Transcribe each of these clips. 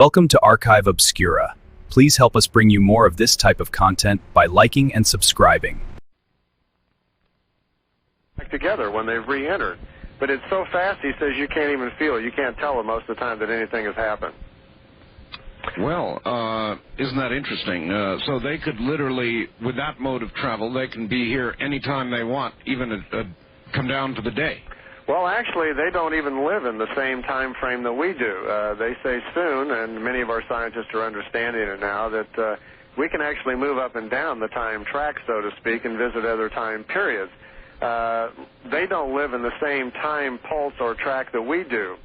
Welcome to Archive Obscura. Please help us bring you more of this type of content by liking and subscribing. Together when they've re-entered. But it's so fast, he says, you can't even feel it. You can't tell them most of the time that anything has happened. Well, isn't that interesting? So they could literally, with that mode of travel, they can be here anytime they want, even come down to the day. Well, actually, they don't even live in the same time frame that we do. They say soon, and many of our scientists are understanding it now, that we can actually move up and down the time track, so to speak, and visit other time periods. They don't live in the same time pulse or track that we do.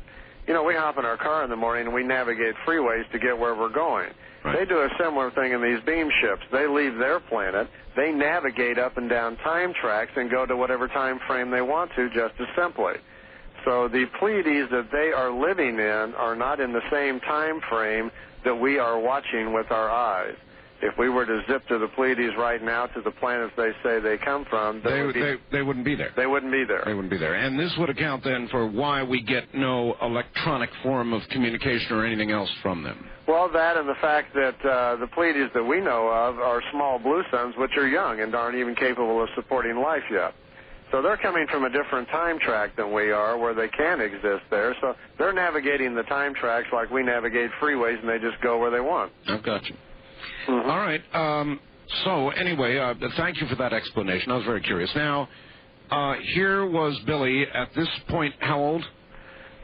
You know, we hop in our car in the morning and we navigate freeways to get where we're going. Right. They do a similar thing in these beam ships. They leave their planet, they navigate up and down time tracks and go to whatever time frame they want to, just as simply. So the Pleiades that they are living in are not in the same time frame that we are watching with our eyes. If we were to zip to the Pleiades right now to the planets they say they come from, they wouldn't be there. They wouldn't be there. They wouldn't be there. And this would account then for why we get no electronic form of communication or anything else from them. Well, that and the fact that the Pleiades that we know of are small blue suns, which are young and aren't even capable of supporting life yet. So they're coming from a different time track than we are, where they can exist there. So they're navigating the time tracks like we navigate freeways, and they just go where they want. I've got you. Mm-hmm. All right. So anyway, thank you for that explanation. I was very curious. Now, here was Billy at this point. How old?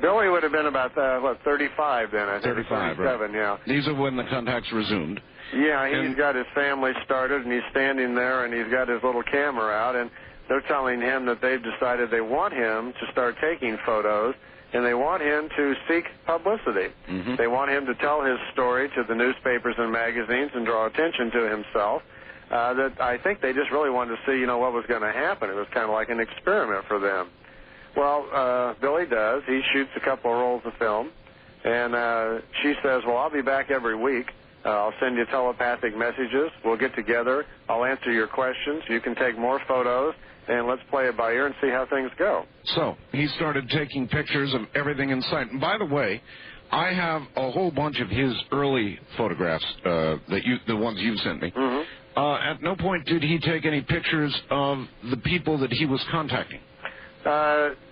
Billy would have been about 35 then. I think 35, 37. Right. Yeah. These are when the contacts resumed. Yeah, he's got his family started, and he's standing there, and he's got his little camera out, and they're telling him that they've decided they want him to start taking photos, and they want him to seek publicity. Mm-hmm. They want him to tell his story to the newspapers and magazines and draw attention to himself. That I think they just really wanted to see, you know, what was going to happen. It was kind of like an experiment for them. Well, Billy does. He shoots a couple of rolls of film, and she says, well, I'll be back every week. I'll send you telepathic messages. We'll get together. I'll answer your questions. You can take more photos, and let's play it by ear and see how things go. So he started taking pictures of everything in sight. And by the way, I have a whole bunch of his early photographs, the ones you've sent me. Mm-hmm. At no point did he take any pictures of the people that he was contacting.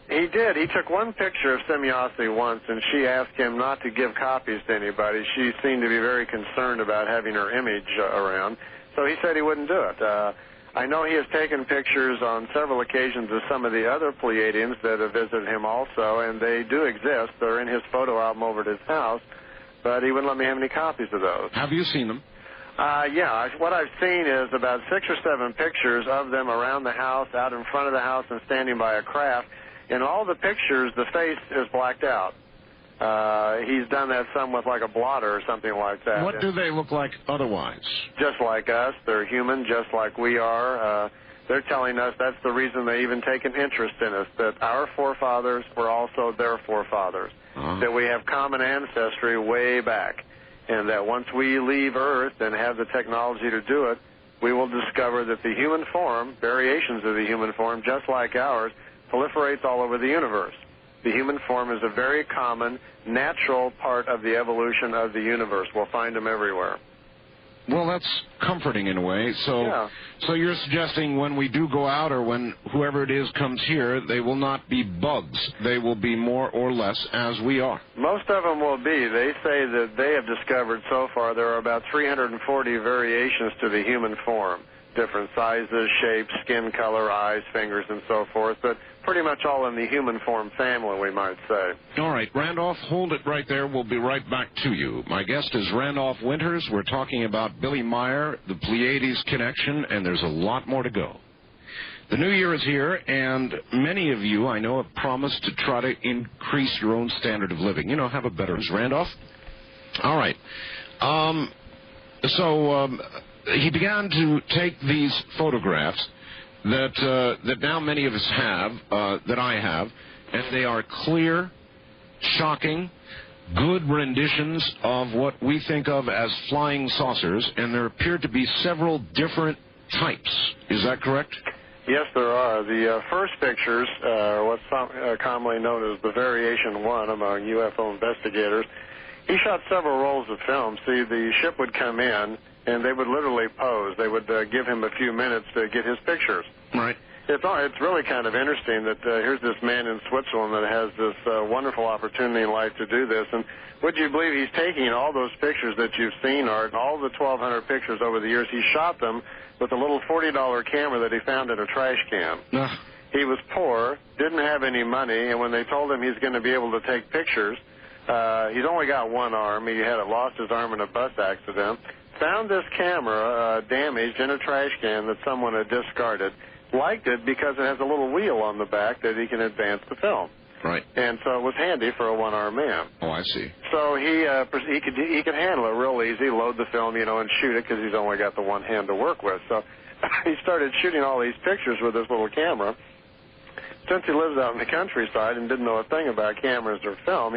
He did. He took one picture of Semyosi once, and she asked him not to give copies to anybody. She seemed to be very concerned about having her image around, so he said he wouldn't do it. I know he has taken pictures on several occasions of some of the other Pleiadians that have visited him also, and they do exist. They're in his photo album over at his house, but he wouldn't let me have any copies of those. Have you seen them? Yeah. What I've seen is about 6 or 7 pictures of them around the house, out in front of the house, and standing by a craft. In all the pictures, the face is blacked out. He's done that some with like a blotter or something like that. What do they look like otherwise? Just like us. They're human, just like we are. They're telling us that's the reason they even take an interest in us, that our forefathers were also their forefathers, that we have common ancestry way back, and that once we leave Earth and have the technology to do it, we will discover that the human form, variations of the human form, just like ours, proliferates all over the universe. The human form is a very common, natural part of the evolution of the universe. We'll find them everywhere. Well, that's comforting in a way. So, yeah. So you're suggesting when we do go out, or when whoever it is comes here, they will not be bugs. They will be more or less as we are. Most of them will be. They say that they have discovered so far there are about 340 variations to the human form. Different sizes, shapes, skin color, eyes, fingers, and so forth, but pretty much all in the human form family, we might say. All right, Randolph, hold it right there. We'll be right back to you. My guest is Randolph Winters. We're talking about Billy Meier, the Pleiades connection, and there's a lot more to go. The new year is here, and many of you, I know, have promised to try to increase your own standard of living. You know, have a better... Randolph? All right. He began to take these photographs that now many of us have, that I have, and they are clear, shocking, good renditions of what we think of as flying saucers, and there appear to be several different types. Is that correct? Yes, there are. The first pictures are what's commonly known as the Variation 1 among UFO investigators. He shot several rolls of film. See, the ship would come in, and they would literally pose. They would give him a few minutes to get his pictures. Right. It's really kind of interesting that here's this man in Switzerland that has this wonderful opportunity in life to do this. And would you believe he's taking all those pictures that you've seen, Art, all the 1,200 pictures over the years, he shot them with a little $40 camera that he found in a trash can. He was poor, didn't have any money, and when they told him he's going to be able to take pictures, he's only got one arm. He had lost his arm in a bus accident. Found this camera damaged in a trash can that someone had discarded. Liked it because it has a little wheel on the back that he can advance the film. Right. And so it was handy for a one-armed man. Oh, I see. So he could handle it real easy, load the film, and shoot it because he's only got the one hand to work with. So he started shooting all these pictures with this little camera. Since he lives out in the countryside and didn't know a thing about cameras or film,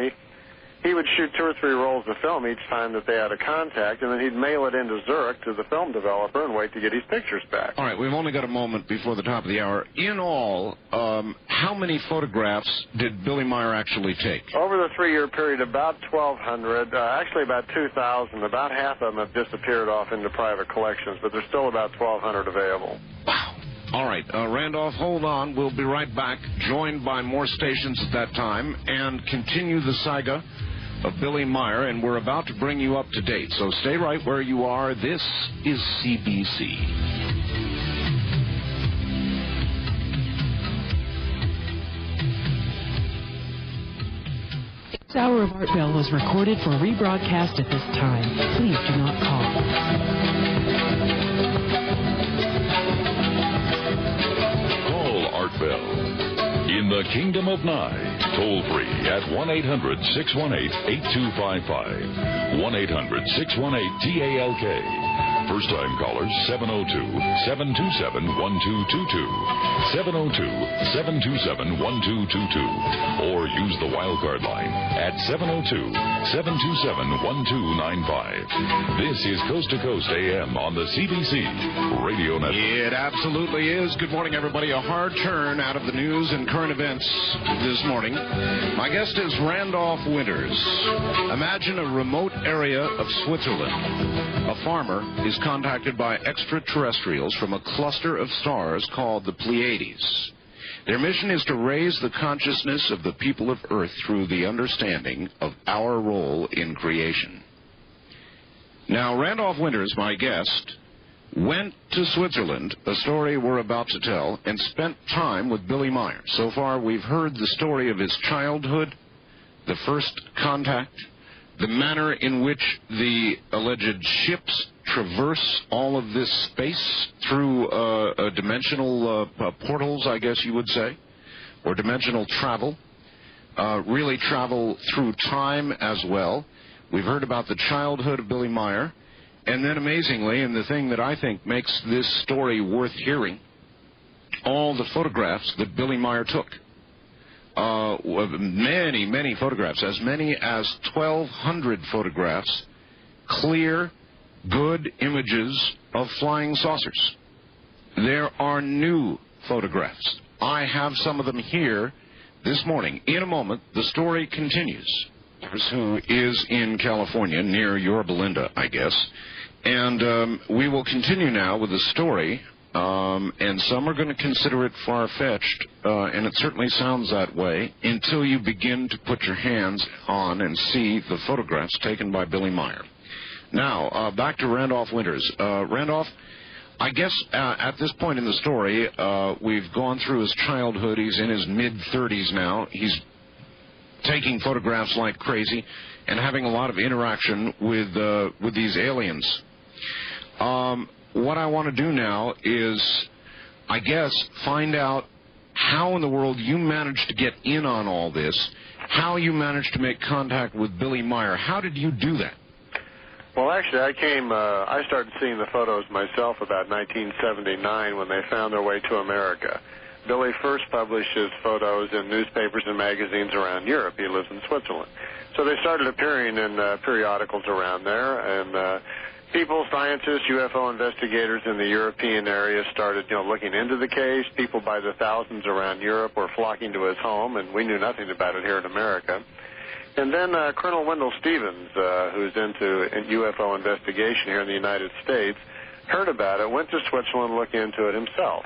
he would shoot 2 or 3 rolls of film each time that they had a contact, and then he'd mail it into Zurich to the film developer and wait to get his pictures back. All right, we've only got a moment before the top of the hour. In all, how many photographs did Billy Meier actually take? Over the 3-year period, about 1,200, actually about 2,000. About half of them have disappeared off into private collections, but there's still about 1,200 available. Wow. All right, Randolph, hold on. We'll be right back, joined by more stations at that time, and continue the saga of Billy Meier, and we're about to bring you up to date. So stay right where you are. This is CBC. This hour of Art Bell was recorded for rebroadcast at this time. Please do not call. Call Art Bell. In the Kingdom of Nye, toll free at 1-800-618-8255. 1-800-618-TALK. First time callers 702-727-1222. 702-727-1222. Or use the wildcard line at 702-727-1295. This is Coast to Coast AM on the CBC Radio Network. It absolutely is. Good morning, everybody. A hard turn out of the news and current events this morning. My guest is Randolph Winters. Imagine a remote area of Switzerland. A farmer is contacted by extraterrestrials from a cluster of stars called the Pleiades. Their mission is to raise the consciousness of the people of Earth through the understanding of our role in creation. Now, Randolph Winters, my guest, went to Switzerland, a story we're about to tell, and spent time with Billy Meier. So far, we've heard the story of his childhood, the first contact, the manner in which the alleged ships traverse all of this space through dimensional portals, I guess you would say, or dimensional travel, really travel through time as well. We've heard about the childhood of Billy Meier, and then amazingly, and the thing that I think makes this story worth hearing, all the photographs that Billy Meier took. Many, many photographs, as many as 1,200 photographs, clear, good images of flying saucers. There are new photographs. I have some of them here this morning. In a moment, the story continues. Who is in California, near Yorba Linda, I guess. And we will continue now with the story. And some are going to consider it far-fetched, and it certainly sounds that way, until you begin to put your hands on and see the photographs taken by Billy Meier. Now, back to Randolph Winters. Randolph, I guess at this point in the story, we've gone through his childhood. He's in his mid-30s now. He's taking photographs like crazy and having a lot of interaction with these aliens. What I want to do now is, I guess, find out how in the world you managed to get in on all this, how you managed to make contact with Billy Meier. How did you do that? Well, actually, I started seeing the photos myself about 1979 when they found their way to America. Billy first published his photos in newspapers and magazines around Europe. He lives in Switzerland. So they started appearing in periodicals around there, and people, scientists, UFO investigators in the European area started, looking into the case. People by the thousands around Europe were flocking to his home, and we knew nothing about it here in America. And then Colonel Wendell Stevens, who's into UFO investigation here in the United States, heard about it, went to Switzerland, looked into it himself.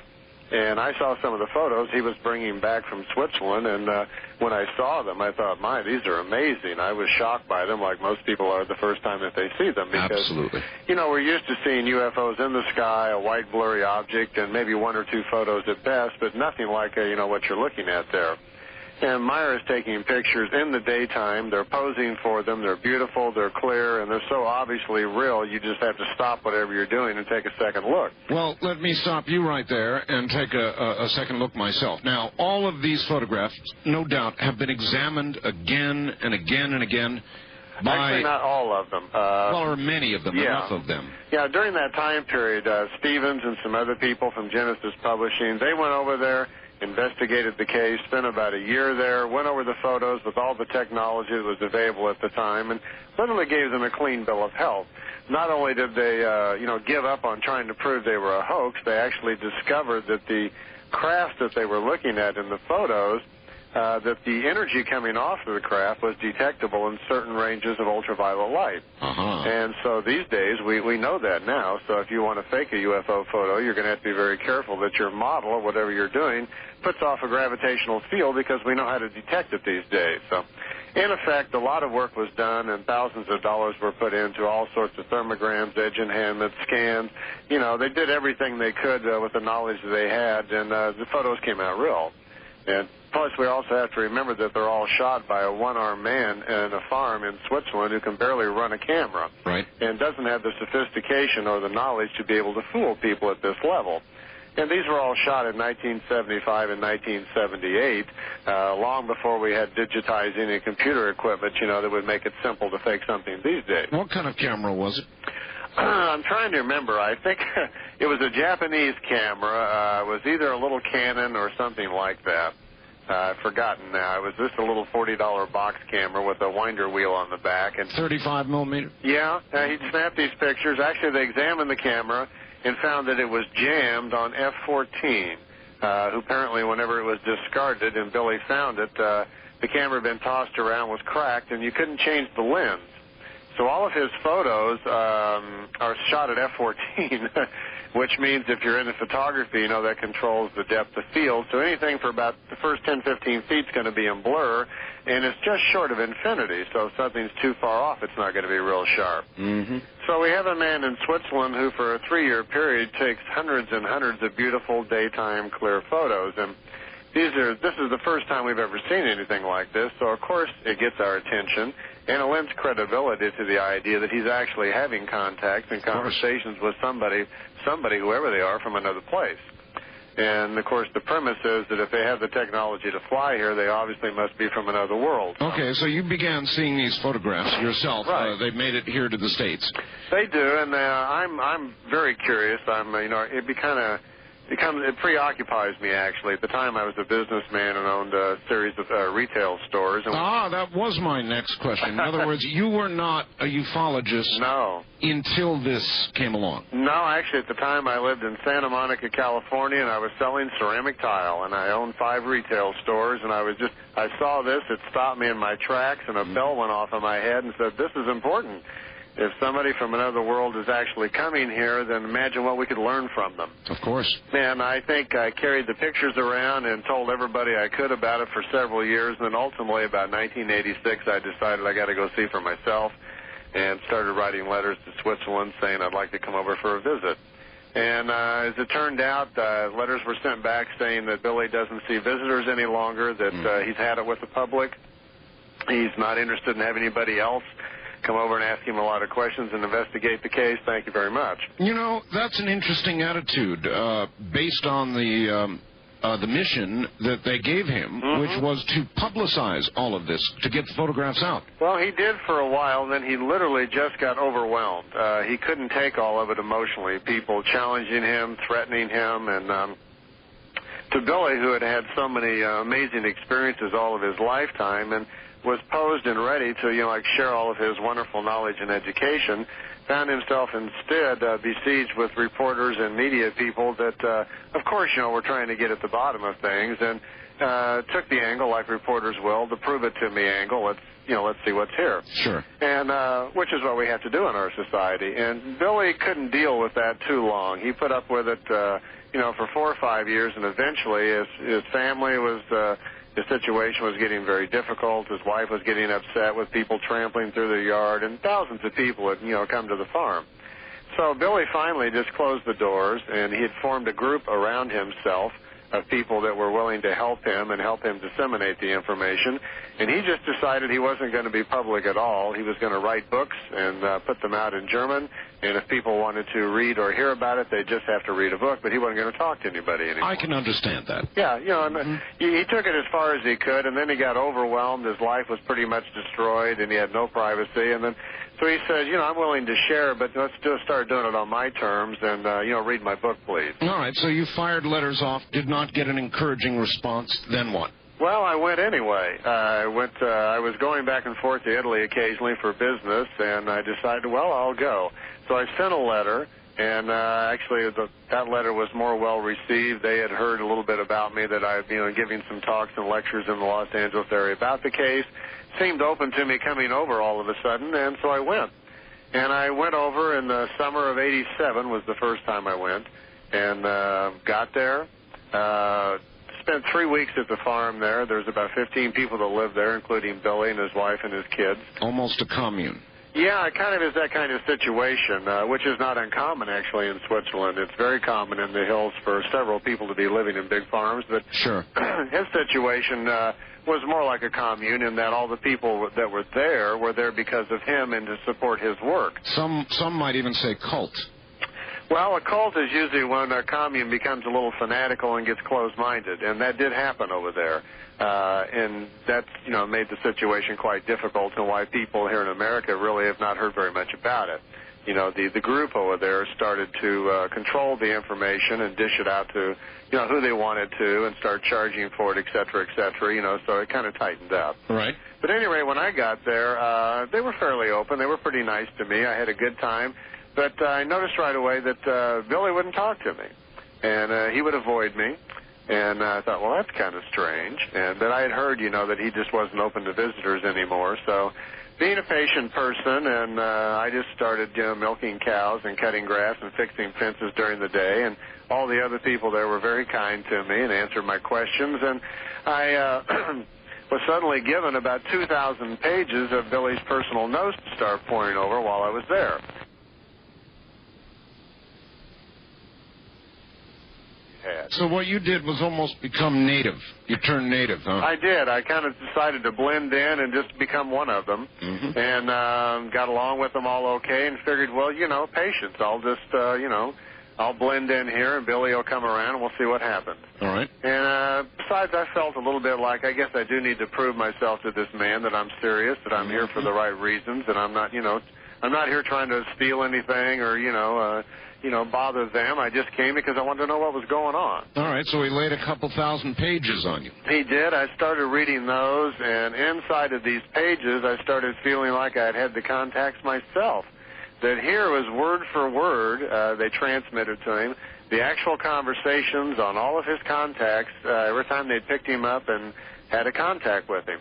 And I saw some of the photos he was bringing back from Switzerland, and when I saw them, I thought, my, these are amazing. I was shocked by them, like most people are the first time that they see them. Because, Absolutely. you know, we're used to seeing UFOs in the sky, a white blurry object, and maybe one or two photos at best, but nothing like, you know, what you're looking at there. And Meier is taking pictures in the daytime. They're posing for them. They're beautiful. They're clear. And they're so obviously real, you just have to stop whatever you're doing and take a second look. Well, let me stop you right there and take a second look myself. Now, all of these photographs, no doubt, have been examined again and again and again by... Actually, not all of them. well, or many of them, yeah. enough of them. Yeah, during that time period, Stevens and some other people from Genesis Publishing, they went over there, investigated the case, spent about a year there, went over the photos with all the technology that was available at the time, and literally gave them a clean bill of health. Not only did they, give up on trying to prove they were a hoax, they actually discovered that the craft that they were looking at in the photos, that the energy coming off of the craft was detectable in certain ranges of ultraviolet light. And so these days, we know that now. So if you want to fake a UFO photo, you're going to have to be very careful that your model or whatever you're doing puts off a gravitational field, because we know how to detect it these days. So in effect, a lot of work was done, and thousands of dollars were put into all sorts of thermograms, edge enhancements, scans. You know, they did everything they could with the knowledge that they had, and the photos came out real. And plus, we also have to remember that they're all shot by a one-armed man in a farm in Switzerland who can barely run a camera. Right. And doesn't have the sophistication or the knowledge to be able to fool people at this level. And these were all shot in 1975 and 1978, long before we had digitizing and computer equipment, you know, that would make it simple to fake something these days. What kind of camera was it? I'm trying to remember. I think it was a Japanese camera. It was either a little Canon or something like that. I've forgotten now. It was just a little $40 box camera with a winder wheel on the back. And 35 millimeter? Yeah, he'd snapped these pictures. Actually, they examined the camera and found that it was jammed on F-14, who apparently, whenever it was discarded and Billy found it, the camera had been tossed around, was cracked, and you couldn't change the lens. So all of his photos are shot at F-14, which means if you're into photography, you know, that controls the depth of field. So anything for about the first 10, 15 feet is going to be in blur, and it's just short of infinity. So if something's too far off, it's not going to be real sharp. So we have a man in Switzerland who, for a 3-year period, takes hundreds and hundreds of beautiful daytime clear photos. And this is the first time we've ever seen anything like this. So, of course, it gets our attention. And it lends credibility to the idea that he's actually having contact and conversations with somebody, whoever they are, from another place. And, of course, the premise is that if they have the technology to fly here, they obviously must be from another world. Okay, so you began seeing these photographs yourself. Right. They've made it here to the States. They do, and I'm very curious. It preoccupies me, actually. At the time, I was a businessman and owned a series of retail stores. And that was my next question. In other words, you were not a ufologist until this came along. No, actually, at the time, I lived in Santa Monica, California, and I was selling ceramic tile, and I owned 5 retail stores, and I saw this, it stopped me in my tracks, and a bell went off in my head and said, this is important. If somebody from another world is actually coming here, then imagine what we could learn from them. Of course. And I think I carried the pictures around and told everybody I could about it for several years. And then ultimately, about 1986, I decided I got to go see for myself and started writing letters to Switzerland saying I'd like to come over for a visit. And as it turned out, letters were sent back saying that Billy doesn't see visitors any longer, that he's had it with the public. He's not interested in having anybody else come over and ask him a lot of questions and investigate the case. Thank you very much. You know, that's an interesting attitude based on the mission that they gave him, which was to publicize all of this, to get the photographs out. Well, he did for a while, and then he literally just got overwhelmed. He couldn't take all of it emotionally. People challenging him, threatening him, and to Billy, who had had so many amazing experiences all of his lifetime, and was posed and ready to, share all of his wonderful knowledge and education, found himself instead besieged with reporters and media people that, of course, were trying to get at the bottom of things, and took the angle, like reporters will, the prove it to me angle. Let's let's see what's here. Sure. And which is what we have to do in our society. And Billy couldn't deal with that too long. He put up with it, for 4 or 5 years, and eventually his family was, his situation was getting very difficult. His wife was getting upset with people trampling through their yard, and thousands of people had, come to the farm. So Billy finally just closed the doors, and he had formed a group around himself of people that were willing to help him and help him disseminate the information. And he just decided he wasn't going to be public at all. He was going to write books and put them out in German. And if people wanted to read or hear about it, they'd just have to read a book. But he wasn't going to talk to anybody anymore. I can understand that. Yeah, and he took it as far as he could, and then he got overwhelmed. His life was pretty much destroyed, and he had no privacy. And then so he said, I'm willing to share, but let's just start doing it on my terms, and, read my book, please. All right, so you fired letters off, did not get an encouraging response, then what? Well, I went anyway. I was going back and forth to Italy occasionally for business, and I decided, well, I'll go. So I sent a letter, and actually that letter was more well received. They had heard a little bit about me, that I've been giving some talks and lectures in the Los Angeles area about the case. Seemed open to me coming over all of a sudden, and so I went. And I went over in the summer of '87 was the first time I went, and got there. Spent 3 weeks at the farm there. There's about 15 people that live there, including Billy and his wife and his kids. Almost a commune. Yeah, it kind of is that kind of situation, which is not uncommon, actually, in Switzerland. It's very common in the hills for several people to be living in big farms. But sure. His situation was more like a commune in that all the people that were there because of him and to support his work. Some might even say cult. Well, a cult is usually when a commune becomes a little fanatical and gets closed-minded, and that did happen over there. And that, made the situation quite difficult, and why people here in America really have not heard very much about it. The group over there started to control the information and dish it out to, who they wanted to, and start charging for it, et cetera, so it kind of tightened up. Right. But anyway, when I got there, they were fairly open. They were pretty nice to me. I had a good time. But I noticed right away that Billy wouldn't talk to me, and he would avoid me. And I thought, well, that's kind of strange. And then I had heard, that he just wasn't open to visitors anymore. So being a patient person, and I just started, milking cows and cutting grass and fixing fences during the day. And all the other people there were very kind to me and answered my questions. And I was suddenly given about 2,000 pages of Billy's personal notes to start poring over while I was there. So what you did was almost become native. You turned native, huh? I did. I kind of decided to blend in and just become one of them, and got along with them all okay, and figured, well, patience. I'll just, I'll blend in here, and Billy will come around, and we'll see what happens. All right. And besides, I felt a little bit like, I guess I do need to prove myself to this man that I'm serious, that I'm here for the right reasons, and I'm not, I'm not here trying to steal anything or, bother them. I just came because I wanted to know what was going on. All right, so he laid a couple thousand pages on you. He did. I started reading those, and inside of these pages, I started feeling like I had the contacts myself. That here was word for word, they transmitted to him, the actual conversations on all of his contacts, every time they picked him up and had a contact with him.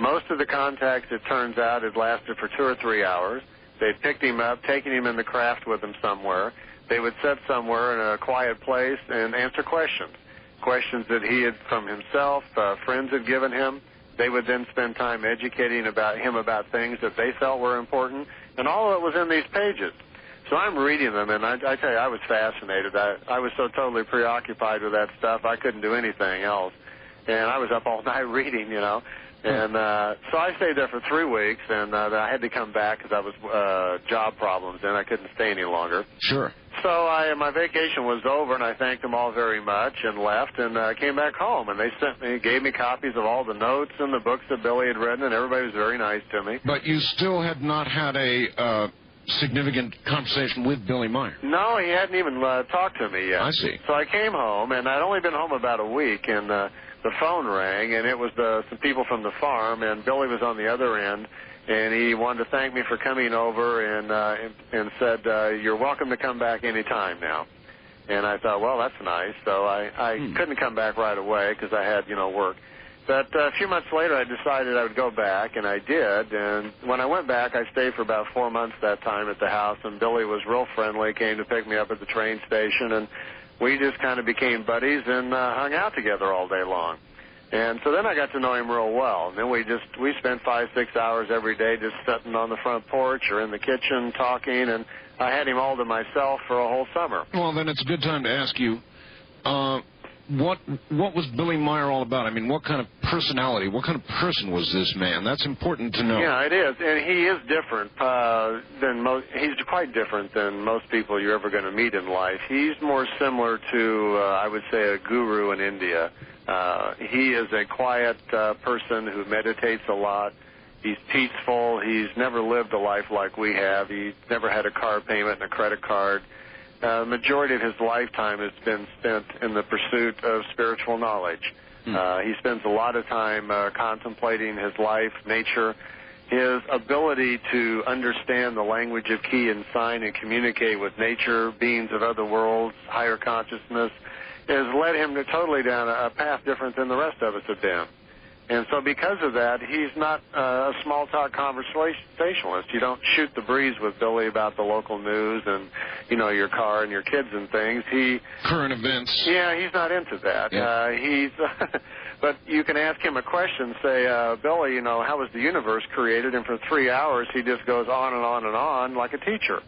Most of the contacts, it turns out, had lasted for 2 or 3 hours. They picked him up, taken him in the craft with them somewhere. They would sit somewhere in a quiet place and answer questions that he had from himself, friends had given him. They would then spend time educating him about things that they felt were important, and all of it was in these pages. So I'm reading them, and I tell you, I was fascinated. I was so totally preoccupied with that stuff, I couldn't do anything else. And I was up all night reading, And so I stayed there for 3 weeks, and I had to come back because I was job problems, and I couldn't stay any longer. Sure. So my vacation was over, and I thanked them all very much and left, and came back home. And they gave me copies of all the notes and the books that Billy had written, and everybody was very nice to me. But you still had not had a significant conversation with Billy Meier. No, he hadn't even talked to me yet. I see. So I came home, and I'd only been home about a week, and the phone rang, and it was some people from the farm, and Billy was on the other end, and he wanted to thank me for coming over and said, you're welcome to come back any time now. And I thought, well, that's nice. So I couldn't come back right away because I had, work. But a few months later, I decided I would go back, and I did. And when I went back, I stayed for about 4 months that time at the house, and Billy was real friendly, came to pick me up at the train station, and we just kind of became buddies and hung out together all day long. And so then I got to know him real well. And then we spent 5-6 hours every day just sitting on the front porch or in the kitchen talking, and I had him all to myself for a whole summer. Well, then it's a good time to ask you, what was Billy Meier all about? I mean, what kind of personality, what kind of person was this man? That's important to know. Yeah, it is, and he is different than most. He's quite different than most people you're ever going to meet in life. He's more similar to, I would say, a guru in India. He is a quiet person who meditates a lot. He's peaceful. He's never lived a life like we have. He's never had a car payment and a credit card. The majority of his lifetime has been spent in the pursuit of spiritual knowledge. He spends a lot of time contemplating his life, nature. His ability to understand the language of key and sign and communicate with nature, beings of other worlds, higher consciousness, has led him to totally down a path different than the rest of us have been. And so because of that, he's not a small-talk conversationalist. You don't shoot the breeze with Billy about the local news and, you know, your car and your kids and things. Current events. Yeah, he's not into that. Yeah. But you can ask him a question, say, Billy, you know, how was the universe created? And for 3 hours, he just goes on and on and on like a teacher.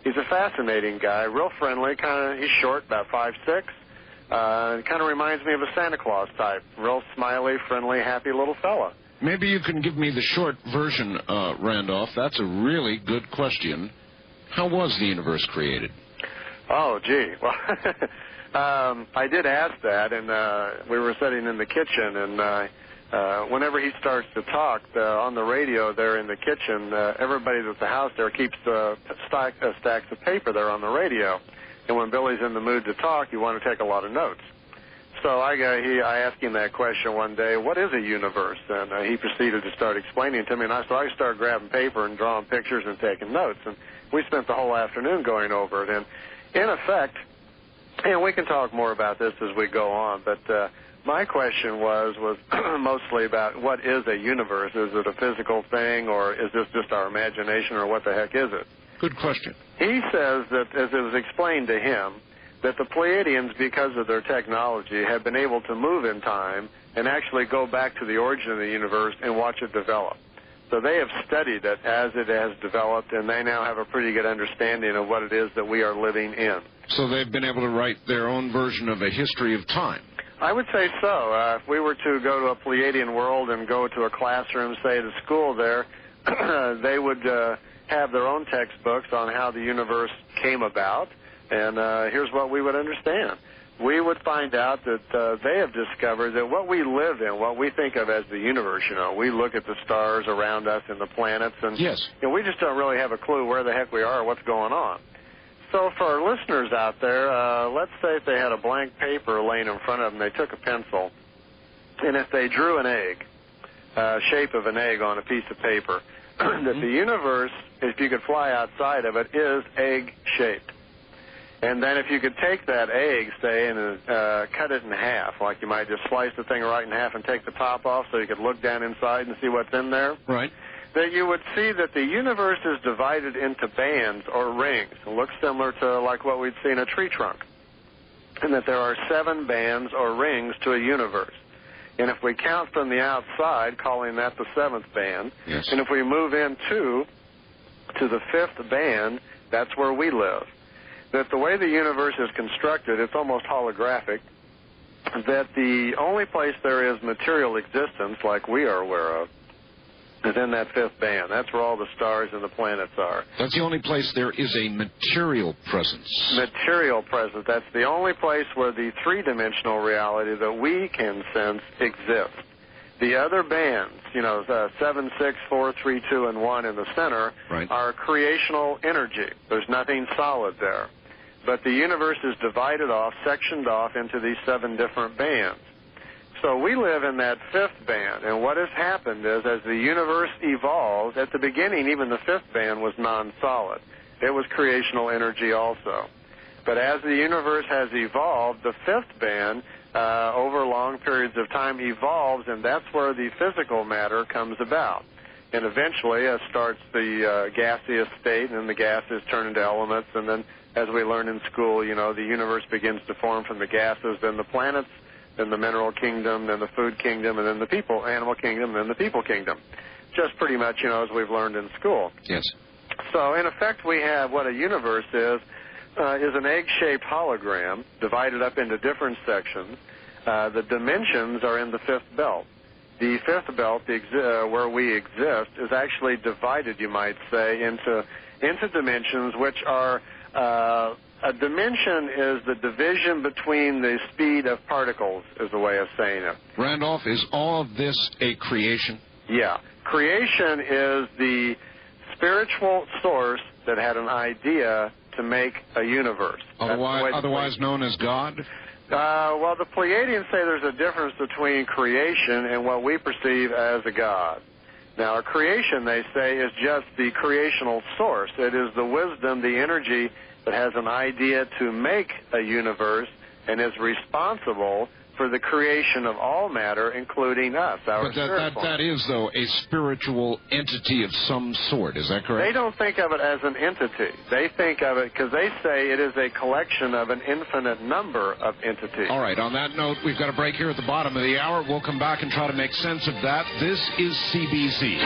He's a fascinating guy, real friendly, he's short, about 5'6". Kind of reminds me of a Santa Claus type. Real smiley, friendly, happy little fella. Maybe you can give me the short version, Randolph. That's a really good question. How was the universe created? Oh, gee. Well, I did ask that, and we were sitting in the kitchen, and whenever he starts to talk on the radio there in the kitchen, everybody at the house there keeps stacks of paper there on the radio. And when Billy's in the mood to talk, you want to take a lot of notes. So I asked him that question one day, what is a universe? And he proceeded to start explaining it to me. And so I started grabbing paper and drawing pictures and taking notes. And we spent the whole afternoon going over it. And in effect, and we can talk more about this as we go on, but my question was mostly about what is a universe? Is it a physical thing, or is this just our imagination, or what the heck is it? Good question. He says that, as it was explained to him, that the Pleiadians, because of their technology, have been able to move in time and actually go back to the origin of the universe and watch it develop. So they have studied it as it has developed, and they now have a pretty good understanding of what it is that we are living in. So they've been able to write their own version of a history of time. I would say so. If we were to go to a Pleiadian world and go to a classroom, say at a school there, they would have their own textbooks on how the universe came about, and here's what we would understand. We would find out that they have discovered that what we live in, what we think of as the universe, you know, we look at the stars around us and the planets, and yes, you know, we just don't really have a clue where the heck we are or what's going on. So for our listeners out there, let's say if they had a blank paper laying in front of them, they took a pencil, and if they drew an egg, shape of an egg on a piece of paper, that the universe, if you could fly outside of it, is egg-shaped. And then if you could take that egg, say, and cut it in half, like you might just slice the thing right in half and take the top off so you could look down inside and see what's in there. Right. That you would see that the universe is divided into bands or rings. It looks similar to like what we'd see in a tree trunk. And that there are 7 bands or rings to a universe. And if we count from the outside, calling that the 7th band, yes, and if we move in to the 5th band, that's where we live. That the way the universe is constructed, it's almost holographic, that the only place there is material existence, like we are aware of, is in that 5th band. That's where all the stars and the planets are. That's the only place there is a material presence. Material presence. That's the only place where the 3-dimensional reality that we can sense exists. The other bands, you know, 7, 6, 4, 3, 2, and 1 in the center, right, are creational energy. There's nothing solid there. But the universe is divided off, sectioned off into these 7 different bands. So we live in that 5th band, and what has happened is as the universe evolves, at the beginning even the 5th band was non-solid. It was creational energy also. But as the universe has evolved, the fifth band, over long periods of time, evolves, and that's where the physical matter comes about. And eventually starts the gaseous state, and then the gases turn into elements, and then, as we learn in school, the universe begins to form from the gases, then the planets, then the mineral kingdom, then the food kingdom, and then the animal kingdom, and then the people kingdom. Just pretty much, as we've learned in school. Yes. So, in effect, we have what a universe is an egg-shaped hologram divided up into different sections. The dimensions are in the fifth belt. The fifth belt, where we exist, is actually divided, you might say, into dimensions, which are a dimension is the division between the speed of particles, is a way of saying it. Randolph, is all of this a creation? Yeah. Creation is the spiritual source that had an idea to make a universe. Otherwise known as God? Well, the Pleiadians say there's a difference between creation and what we perceive as a God. Now, a creation, they say, is just the creational source. It is the wisdom, the energy that has an idea to make a universe and is responsible for the creation of all matter, including us, our spirit form. That is, though, a spiritual entity of some sort. Is that correct? They don't think of it as an entity. They think of it, because they say it is a collection of an infinite number of entities. All right, on that note, we've got a break here at the bottom of the hour. We'll come back and try to make sense of that. This is CBC.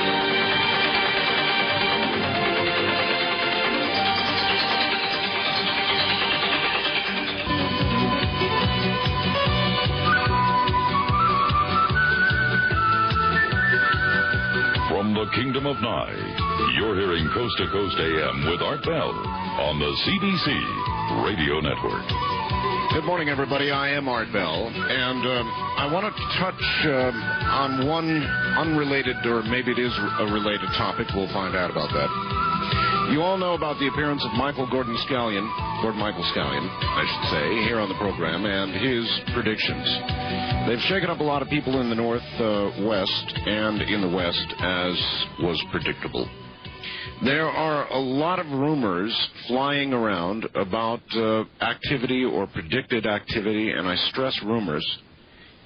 From the Kingdom of Nye, you're hearing Coast to Coast AM with Art Bell on the CBC Radio Network. Good morning, everybody. I am Art Bell, and I want to touch on one unrelated, or maybe it is a related topic. We'll find out about that. You all know about the appearance of Gordon Michael Scallion, I should say, here on the program, and his predictions. They've shaken up a lot of people in the Northwest and in the West, as was predictable. There are a lot of rumors flying around about activity or predicted activity, and I stress rumors,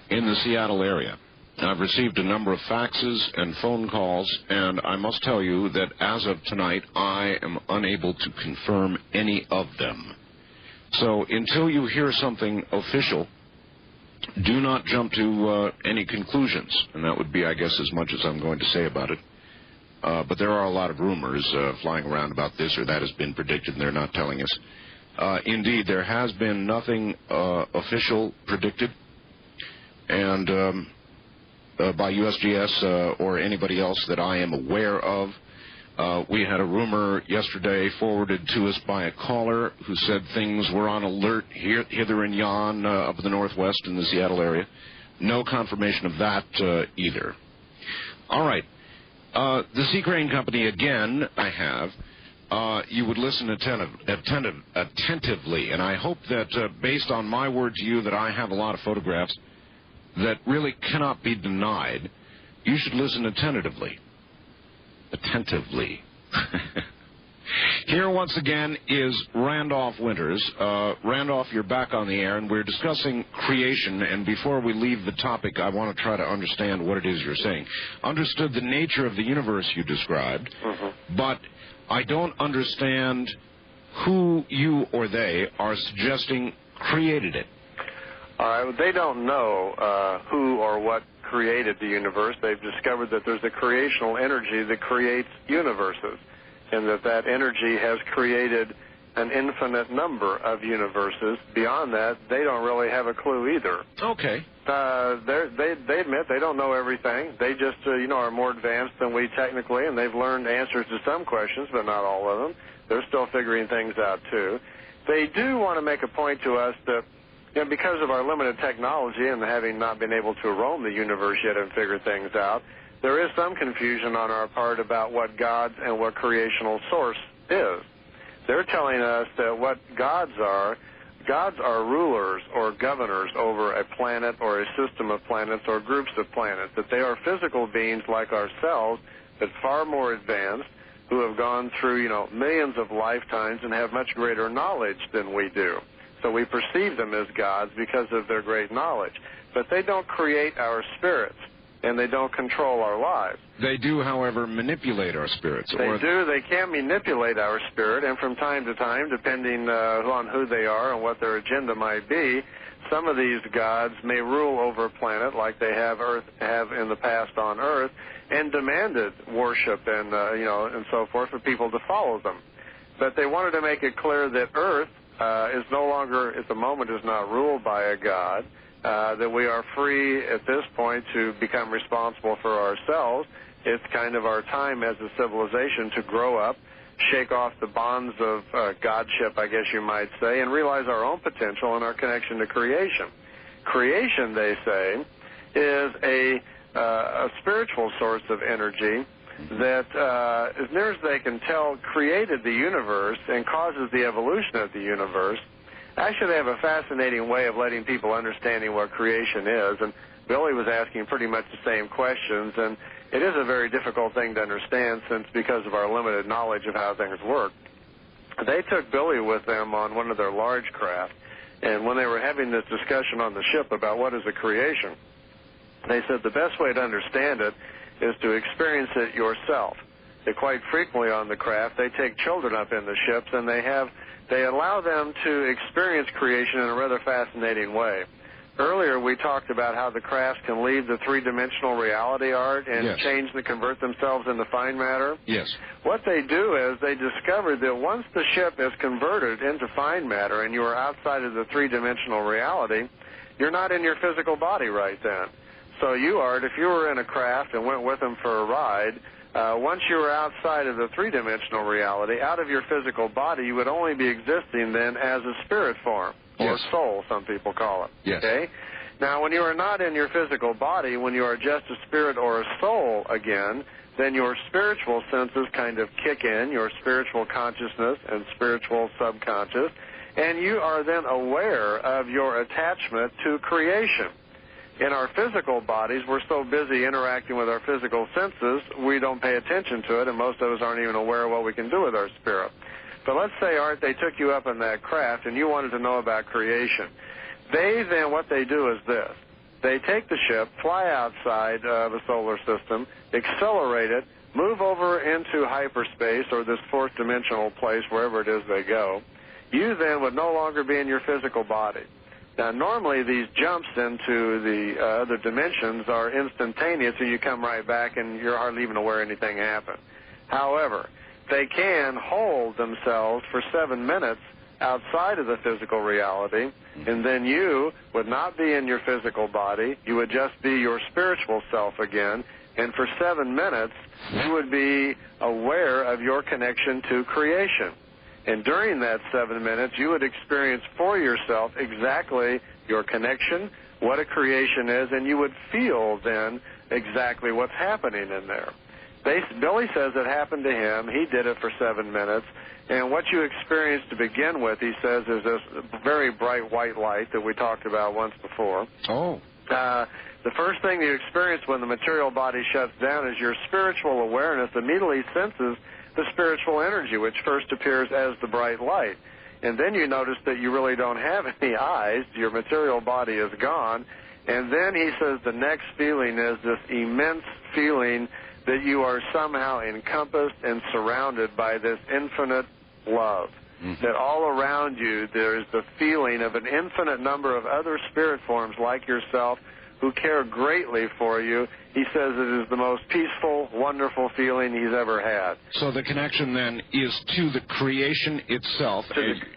in the Seattle area. I've received a number of faxes and phone calls, and I must tell you that as of tonight, I am unable to confirm any of them. So until you hear something official, do not jump to any conclusions, and that would be, I guess, as much as I'm going to say about it. But there are a lot of rumors flying around about this or that has been predicted, and they're not telling us. Indeed, there has been nothing official predicted, and by USGS or anybody else that I am aware of. We had a rumor yesterday forwarded to us by a caller who said things were on alert hither and yon up in the Northwest in the Seattle area. No confirmation of that either. All right. The Sea Crane Company, again, I have. You would listen attentively, and I hope that based on my word to you that I have a lot of photographs that really cannot be denied, you should listen attentively. Here once again is Randolph Winters. Randolph, you're back on the air, and we're discussing creation, and before we leave the topic, I want to try to understand what it is you're saying. Understood the nature of the universe you described, but I don't understand who you or they are suggesting created it. All right, they don't know who or what created the universe. They've discovered that there's a creational energy that creates universes, and that energy has created an infinite number of universes. Beyond that, they don't really have a clue either. Okay. They admit they don't know everything. They just, are more advanced than we technically, and they've learned answers to some questions, but not all of them. They're still figuring things out, too. They do want to make a point to us that, because of our limited technology and having not been able to roam the universe yet and figure things out, there is some confusion on our part about what God and what creational source is. They're telling us that what gods are rulers or governors over a planet or a system of planets or groups of planets, that they are physical beings like ourselves, but far more advanced, who have gone through, millions of lifetimes and have much greater knowledge than we do. So we perceive them as gods because of their great knowledge. But they don't create our spirits, and they don't control our lives. They do, however, manipulate our spirits. They do. They can manipulate our spirit, and from time to time, depending on who they are and what their agenda might be, some of these gods may rule over a planet like they have in the past on Earth, and demanded worship and and so forth for people to follow them. But they wanted to make it clear that Earth is no longer, at the moment, is not ruled by a god. That we are free at this point to become responsible for ourselves. It's kind of our time as a civilization to grow up, shake off the bonds of godship, I guess you might say, and realize our own potential and our connection to creation. Creation, they say, is a spiritual source of energy that, as near as they can tell, created the universe and causes the evolution of the universe. Actually, they have a fascinating way of letting people understanding what creation is, and Billy was asking pretty much the same questions, and it is a very difficult thing to understand because of our limited knowledge of how things work. They took Billy with them on one of their large craft, and when they were having this discussion on the ship about what is a creation, they said the best way to understand it is to experience it yourself. That quite frequently on the craft, they take children up in the ships, and they allow them to experience creation in a rather fascinating way. Earlier, we talked about how the crafts can leave the three-dimensional reality, Art, and change and convert themselves into fine matter. Yes. What they do is they discovered that once the ship is converted into fine matter and you are outside of the three-dimensional reality, you're not in your physical body right then. So you, Art, if you were in a craft and went with them for a ride, once you were outside of the three-dimensional reality, out of your physical body, you would only be existing then as a spirit form, or soul, some people call it. Yes. Okay? Now, when you are not in your physical body, when you are just a spirit or a soul again, then your spiritual senses kind of kick in, your spiritual consciousness and spiritual subconscious, and you are then aware of your attachment to creation. In our physical bodies, we're so busy interacting with our physical senses, we don't pay attention to it, and most of us aren't even aware of what we can do with our spirit. But let's say, Art, they took you up in that craft, and you wanted to know about creation. What they do is this. They take the ship, fly outside of a solar system, accelerate it, move over into hyperspace, or this fourth-dimensional place, wherever it is they go. You then would no longer be in your physical body. Now, normally these jumps into the other dimensions are instantaneous, and you come right back and you're hardly even aware anything happened. However, they can hold themselves for 7 minutes outside of the physical reality, and then you would not be in your physical body. You would just be your spiritual self again, and for 7 minutes, you would be aware of your connection to creation. And during that 7 minutes, you would experience for yourself exactly your connection, what a creation is, and you would feel then exactly what's happening in there. Billy says it happened to him. He did it for 7 minutes. And what you experienced to begin with, he says, is this very bright white light that we talked about once before. Oh. The first thing you experience when the material body shuts down is your spiritual awareness immediately senses the spiritual energy, which first appears as the bright light. And then you notice that you really don't have any eyes. Your material body is gone. And then he says the next feeling is this immense feeling that you are somehow encompassed and surrounded by this infinite love. That all around you there is the feeling of an infinite number of other spirit forms like yourself who care greatly for you. He says it is the most peaceful, wonderful feeling he's ever had. So the connection then is to the creation itself.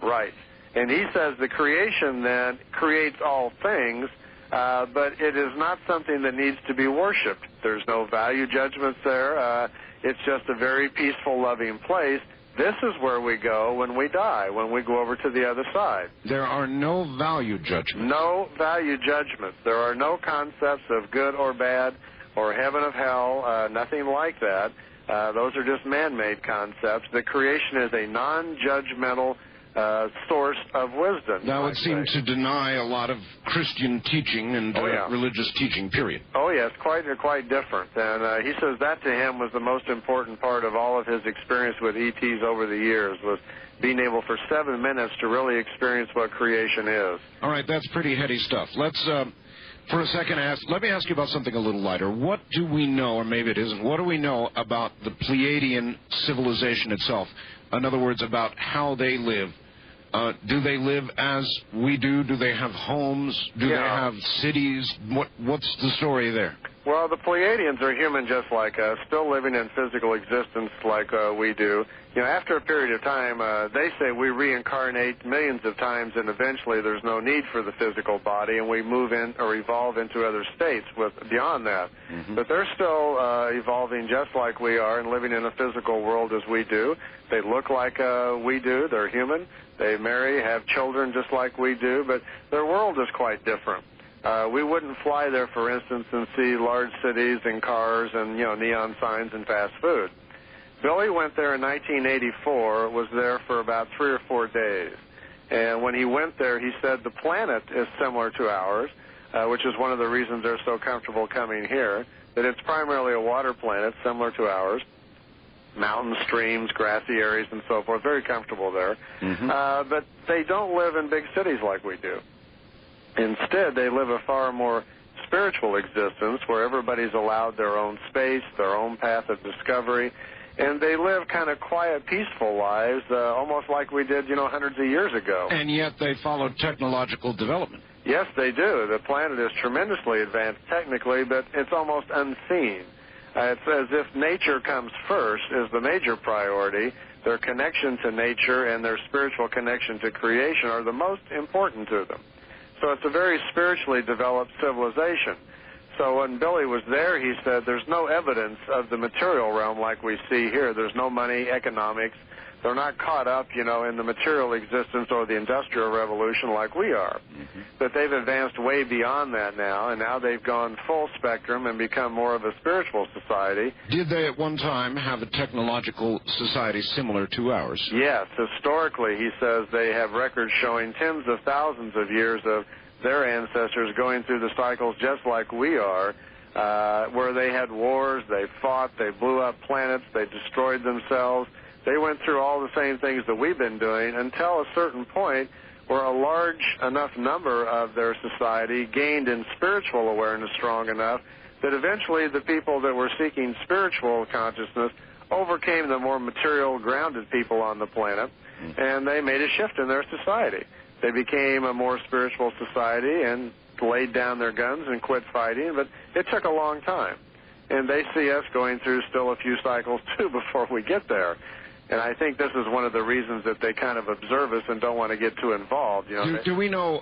Right. And he says the creation then creates all things, but it is not something that needs to be worshipped. There's no value judgments there. It's just a very peaceful, loving place. This is where we go when we die, when we go over to the other side. There are no value judgments. No value judgments. There are no concepts of good or bad or heaven of hell, nothing like that. Those are just man-made concepts. The creation is a non-judgmental source of wisdom. That would seem to deny a lot of Christian teaching and religious teaching, period. Oh, yes, quite different. And he says that to him was the most important part of all of his experience with ETs over the years, was being able for 7 minutes to really experience what creation is. All right, that's pretty heady stuff. Let's, for a second, let me ask you about something a little lighter. What do we know, or maybe it isn't, what do we know about the Pleiadian civilization itself? In other words, about how they live. Do they live as we do? Do they have homes? Do they have cities? What's the story there? Well, the Pleiadians are human just like us, still living in physical existence like we do. You know, after a period of time, they say we reincarnate millions of times, and eventually there's no need for the physical body, and we move in or evolve into other states beyond that. Mm-hmm. But they're still evolving just like we are and living in a physical world as we do. They look like we do. They're human. They marry, have children just like we do, but their world is quite different. We wouldn't fly there, for instance, and see large cities and cars and, neon signs and fast food. Billy went there in 1984, was there for about 3 or 4 days. And when he went there, he said the planet is similar to ours, which is one of the reasons they're so comfortable coming here, that it's primarily a water planet similar to ours. Mountains, streams, grassy areas, and so forth. Very comfortable there. Mm-hmm. But they don't live in big cities like we do. Instead, they live a far more spiritual existence where everybody's allowed their own space, their own path of discovery, and they live kind of quiet, peaceful lives, almost like we did, hundreds of years ago. And yet they follow technological development. Yes, they do. The planet is tremendously advanced technically, but it's almost unseen. It's as if nature comes first is the major priority. Their connection to nature and their spiritual connection to creation are the most important to them. So it's a very spiritually developed civilization. So when Billy was there, he said there's no evidence of the material realm like we see here. There's no money, economics. They're not caught up, in the material existence or the Industrial Revolution like we are. Mm-hmm. But they've advanced way beyond that now, and now they've gone full spectrum and become more of a spiritual society. Did they at one time have a technological society similar to ours? Yes. Historically, he says they have records showing tens of thousands of years of their ancestors going through the cycles just like we are, where they had wars, they fought, they blew up planets, they destroyed themselves. They went through all the same things that we've been doing until a certain point where a large enough number of their society gained in spiritual awareness strong enough that eventually the people that were seeking spiritual consciousness overcame the more material, grounded people on the planet, and they made a shift in their society. They became a more spiritual society and laid down their guns and quit fighting, but it took a long time. And they see us going through still a few cycles, too, before we get there. And I think this is one of the reasons that they kind of observe us and don't want to get too involved. Do we know,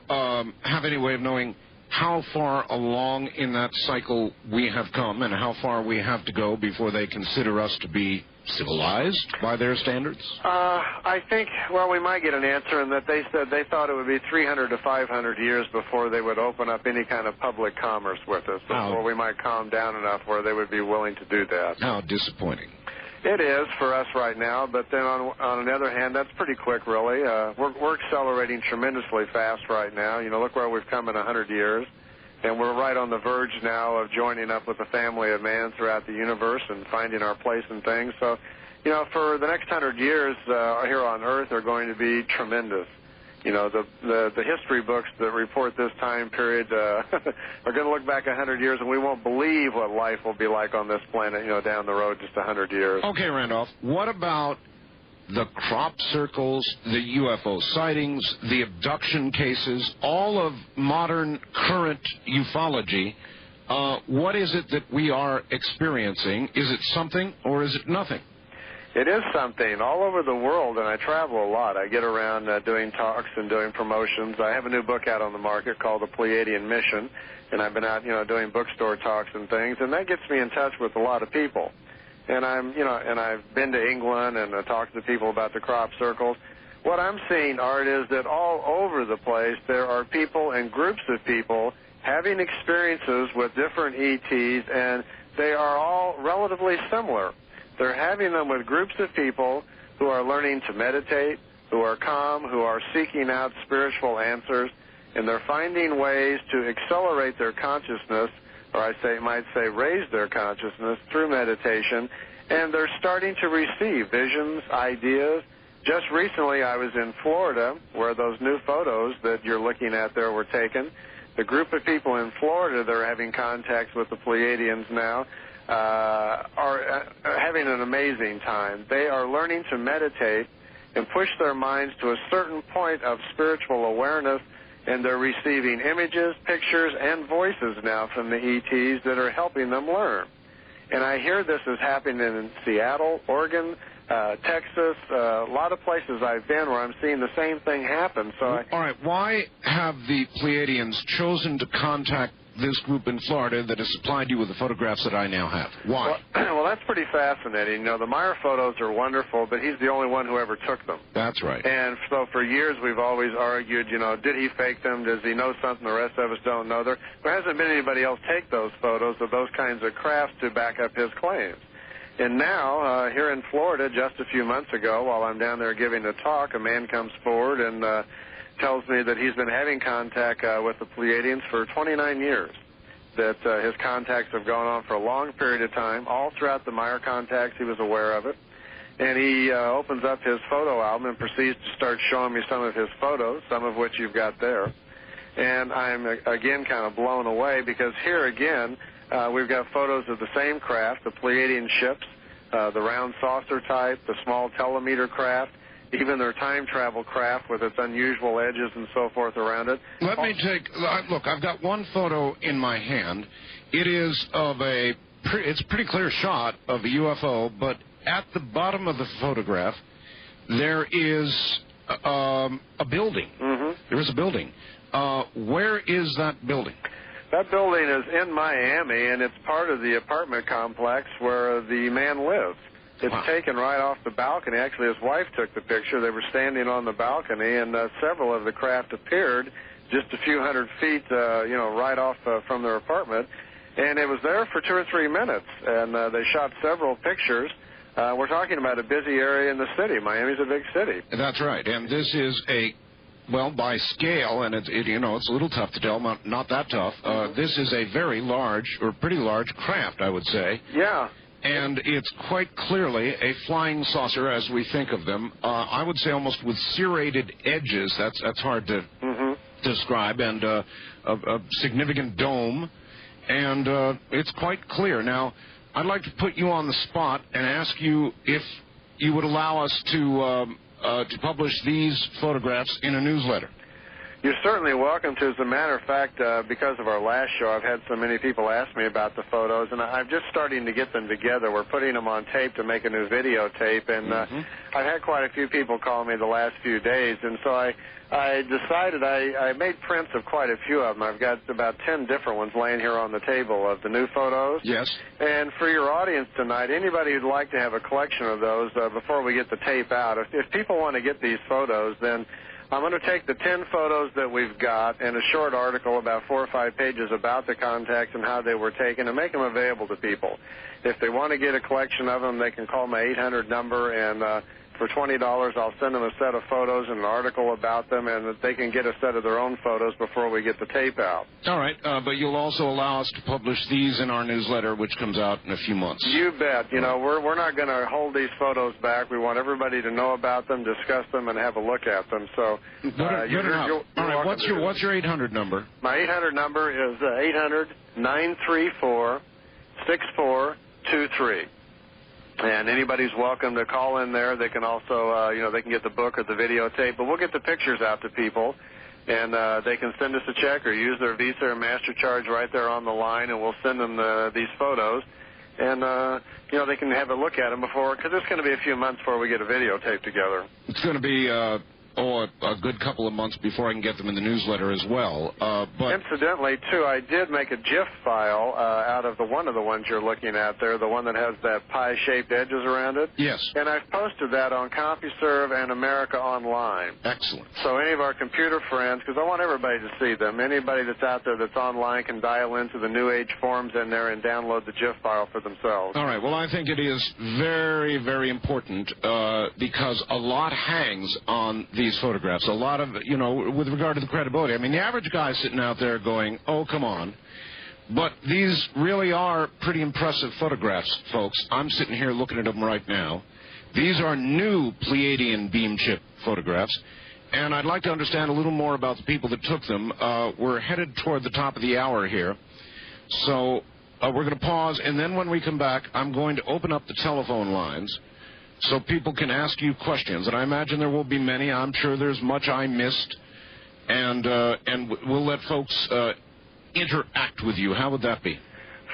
have any way of knowing how far along in that cycle we have come and how far we have to go before they consider us to be civilized by their standards? I think, we might get an answer in that they said they thought it would be 300 to 500 years before they would open up any kind of public commerce with us, before we might calm down enough where they would be willing to do that. How disappointing. It is for us right now, but then on the other hand, that's pretty quick, really. We're accelerating tremendously fast right now. Look where we've come in 100 years, and we're right on the verge now of joining up with the family of man throughout the universe and finding our place in things. So, for the next 100 years here on Earth are going to be tremendous. The history books that report this time period are going to look back 100 years, and we won't believe what life will be like on this planet, down the road just 100 years. Okay, Randolph, what about the crop circles, the UFO sightings, the abduction cases, all of modern current ufology? What is it that we are experiencing? Is it something or is it nothing? It is something all over the world, and I travel a lot. I get around doing talks and doing promotions. I have a new book out on the market called The Pleiadian Mission, and I've been out, doing bookstore talks and things, and that gets me in touch with a lot of people. And I've been to England and talked to people about the crop circles. What I'm seeing, Art, is that all over the place there are people and groups of people having experiences with different ETs, and they are all relatively similar. They're having them with groups of people who are learning to meditate, who who are calm, who are seeking out spiritual answers, and they're finding ways to accelerate their consciousness, or might say raise their consciousness through meditation, and they're starting to receive visions, ideas. Just recently I was in Florida where those new photos that you're looking at there were taken. The group of people in Florida that are having contacts with the Pleiadians now are having an amazing time. They are learning to meditate and push their minds to a certain point of spiritual awareness, and they're receiving images, pictures, and voices now from the ETs that are helping them learn. And I hear this is happening in Seattle, Oregon, Texas, a lot of places I've been where I'm seeing the same thing happen. All right, why have the Pleiadians chosen to contact this group in Florida that has supplied you with the photographs that I now have? Why? Well, that's pretty fascinating. You know, the Meier photos are wonderful, but he's the only one who ever took them. That's right. And so for years we've always argued, you know, did he fake them? Does he know something the rest of us don't know? There hasn't been anybody else take those photos of those kinds of crafts to back up his claims. And now, here in Florida, just a few months ago, while I'm down there giving a talk, a man comes forward and tells me that he's been having contact with the Pleiadians for 29 years, that his contacts have gone on for a long period of time. All throughout the Meier contacts, he was aware of it. And he opens up his photo album and proceeds to start showing me some of his photos, some of which you've got there. And I'm, again, kind of blown away because here again, we've got photos of the same craft, the Pleiadian ships, the round saucer type, the small telemeter craft, even their time travel craft with its unusual edges and so forth around it. Let me look, I've got one photo in my hand. It is of it's a pretty clear shot of a UFO, but at the bottom of the photograph, there is a building. Mm-hmm. There is a building. Where is that building? That building is in Miami, and it's part of the apartment complex where the man lives. It's taken right off the balcony. Actually, his wife took the picture. They were standing on the balcony, and several of the craft appeared just a few hundred feet, right off from their apartment. And it was there for 2 or 3 minutes, and they shot several pictures. We're talking about a busy area in the city. Miami's a big city. That's right, and this is by scale, and it's a little tough to tell, not that tough. This is a very large, or pretty large craft, I would say. Yeah. And it's quite clearly a flying saucer as we think of them. I would say almost with serrated edges. That's hard to describe, and a significant dome. And it's quite clear. Now, I'd like to put you on the spot and ask you if you would allow us to publish these photographs in a newsletter. You're certainly welcome to. As a matter of fact, because of our last show, I've had so many people ask me about the photos, and I'm just starting to get them together. We're putting them on tape to make a new videotape, and I've had quite a few people call me the last few days, and so I decided I made prints of quite a few of them. I've got about 10 different ones laying here on the table of the new photos. Yes. And for your audience tonight, anybody who'd like to have a collection of those before we get the tape out, if people want to get these photos, then I'm going to take the 10 photos that we've got and a short article about 4 or 5 pages about the contacts and how they were taken and make them available to people. If they want to get a collection of them, they can call my 800 number, and for $20, I'll send them a set of photos and an article about them, and they can get a set of their own photos before we get the tape out. All right, but you'll also allow us to publish these in our newsletter, which comes out in a few months. You bet. You know, we're not going to hold these photos back. We want everybody to know about them, discuss them, and have a look at them. So, good enough. All right, what's your 800 number? My 800 number is 800-934-6423. And anybody's welcome to call in there. They can also, they can get the book or the videotape. But we'll get the pictures out to people, and they can send us a check or use their Visa or MasterCard right there on the line, and we'll send them these photos. And, they can have a look at them before, because it's going to be a few months before we get a videotape together. It's going to be a good couple of months before I can get them in the newsletter as well. But incidentally, too, I did make a GIF file out of one of the ones you're looking at there, the one that has that pie-shaped edges around it. yes, And I've posted that on CompuServe and America Online. excellent. So any of our computer friends, because I want everybody to see them, anybody that's out there that's online can dial into the New Age forums in there and download the GIF file for themselves. All right. Well, I think it is very, very important because a lot hangs on these photographs. A lot of, with regard to the credibility. I mean, the average guy sitting out there going, oh, come on. But these really are pretty impressive photographs, folks. I'm sitting here looking at them right now. These are new Pleiadian beam chip photographs. And I'd like to understand a little more about the people that took them. We're headed toward the top of the hour here. So we're going to pause, and then when we come back, I'm going to open up the telephone lines so people can ask you questions. And I imagine there will be many. I'm sure there's much I missed. And we'll let folks interact with you. How would that be?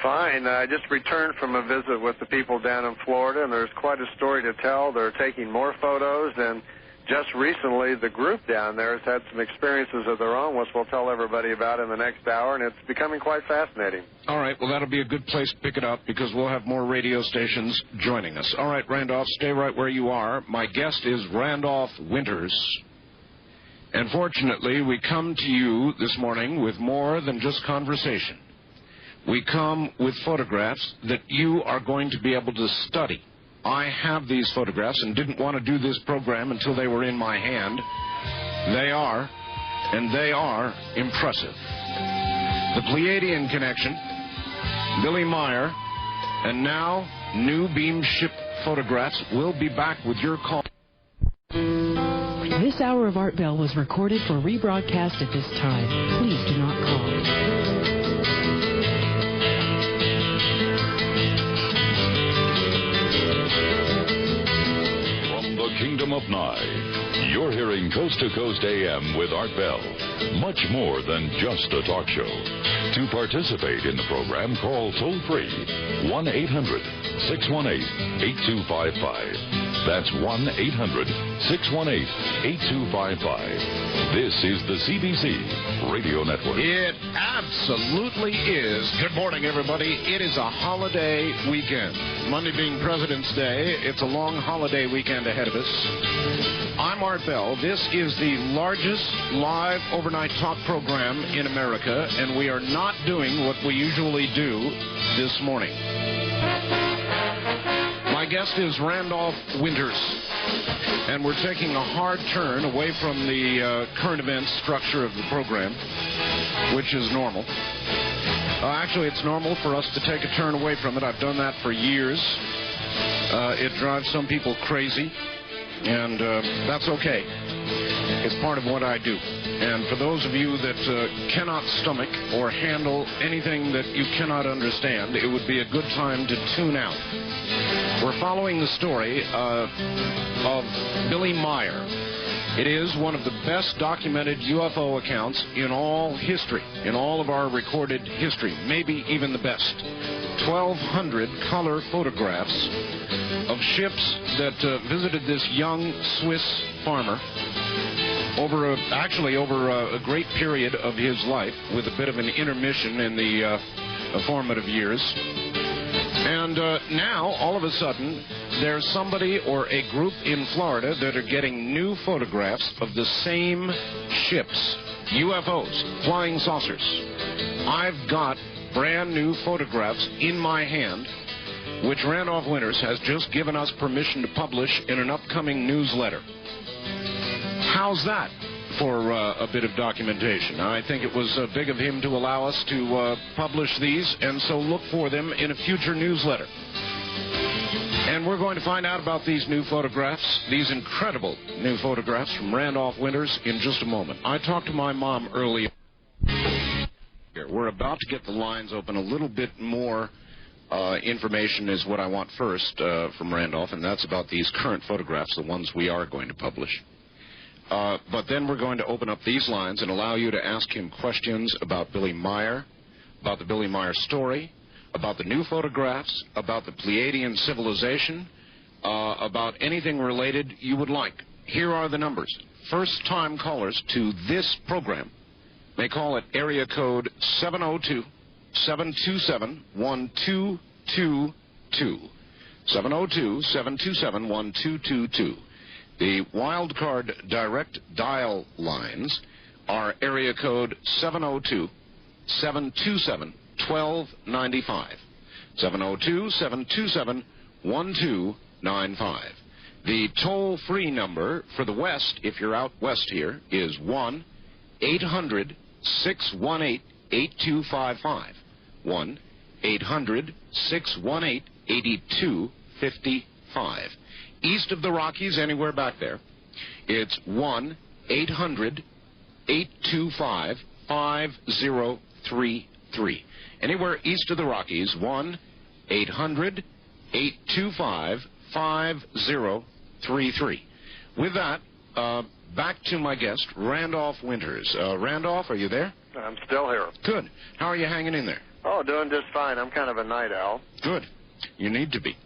Fine. I just returned from a visit with the people down in Florida, and there's quite a story to tell. They're taking more photos, and just recently the group down there has had some experiences of their own, which we'll tell everybody about in the next hour, and it's becoming quite fascinating. All right. Well, that'll be a good place to pick it up because we'll have more radio stations joining us. All right, Randolph, stay right where you are. My guest is Randolph Winters. And fortunately, we come to you this morning with more than just conversation. We come with photographs that you are going to be able to study. I have these photographs and didn't want to do this program until they were in my hand. They are impressive. The Pleiadian connection, Billy Meier, and now new beam ship photographs. We'll be back with your call. This hour of Art Bell was recorded for rebroadcast at this time. Please do not call. Kingdom of Nye. You're hearing Coast to Coast AM with Art Bell. Much more than just a talk show. To participate in the program, call toll-free 1-800-618-8255. That's 1-800-618-8255. This is the CBC Radio Network. It absolutely is. Good morning, everybody. It is a holiday weekend. Monday being President's Day, it's a long holiday weekend ahead of us. I'm Art Bell. This is the largest live overnight talk program in America, and we are not doing what we usually do this morning. My guest is Randolph Winters, and we're taking a hard turn away from the current events structure of the program, which is normal. Actually, it's normal for us to take a turn away from it. I've done that for years. It drives some people crazy, and that's okay. It's part of what I do. And for those of you that cannot stomach or handle anything that you cannot understand, it would be a good time to tune out. We're following the story of Billy Meier. It is one of the best documented UFO accounts in all history, in all of our recorded history, maybe even the best. 1,200 color photographs of ships that visited this young Swiss farmer over a great period of his life, with a bit of an intermission in the formative years. And now, all of a sudden, there's somebody or a group in Florida that are getting new photographs of the same ships, UFOs, flying saucers. I've got brand new photographs in my hand, which Randolph Winters has just given us permission to publish in an upcoming newsletter. How's that for a bit of documentation? I think it was big of him to allow us to publish these, and so look for them in a future newsletter. And we're going to find out about these new photographs, these incredible new photographs from Randolph Winters, in just a moment. I talked to my mom earlier. We're about to get the lines open. A little bit more information is what I want first from Randolph, and that's about these current photographs, the ones we are going to publish. But then we're going to open up these lines and allow you to ask him questions about Billy Meier, about the Billy Meier story, about the new photographs, about the Pleiadian civilization, about anything related you would like. Here are the numbers. first-time callers to this program may call at area code 702-727-1222. 702-727-1222. The wildcard direct dial lines are area code 702-727-1295. 702-727-1295. The toll-free number for the West, if you're out west here, is 1-800-618-8255. 1-800-618-8255. East of the Rockies, anywhere back there, it's 1-800-825-5033. Anywhere east of the Rockies, 1-800-825-5033. With that, back to my guest, Randolph Winters. Randolph, are you there? I'm still here. Good. How are you hanging in there? Oh, doing just fine. I'm kind of a night owl. Good. You need to be.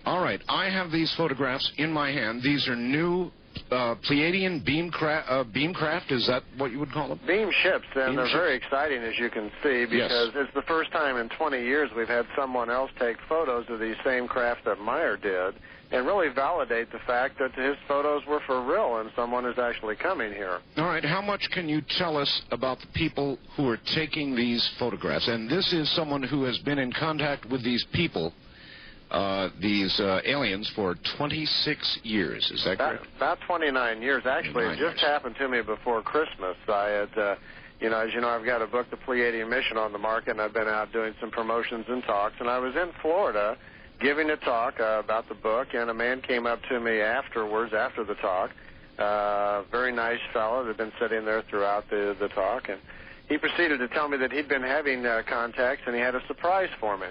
All right. I have these photographs in my hand. These are new Pleiadian beamcraft. Is that what you would call them? Beam ships, and Beam they're ships. very exciting, as you can see, because Yes. it's the first time in 20 years we've had someone else take photos of these same craft that Meier did and really validate the fact that his photos were for real and someone is actually coming here. All right. How much can you tell us about the people who are taking these photographs? And this is someone who has been in contact with these people, these aliens, for 26 years. Is that correct? About 29 years. Actually, it just happened to me before Christmas. I had, as you know, I've got a book, The Pleiadian Mission, on the market, and I've been out doing some promotions and talks. And I was in Florida giving a talk about the book, and a man came up to me afterwards, after the talk, very nice fellow that had been sitting there throughout the talk, and he proceeded to tell me that he'd been having contacts, and he had a surprise for me.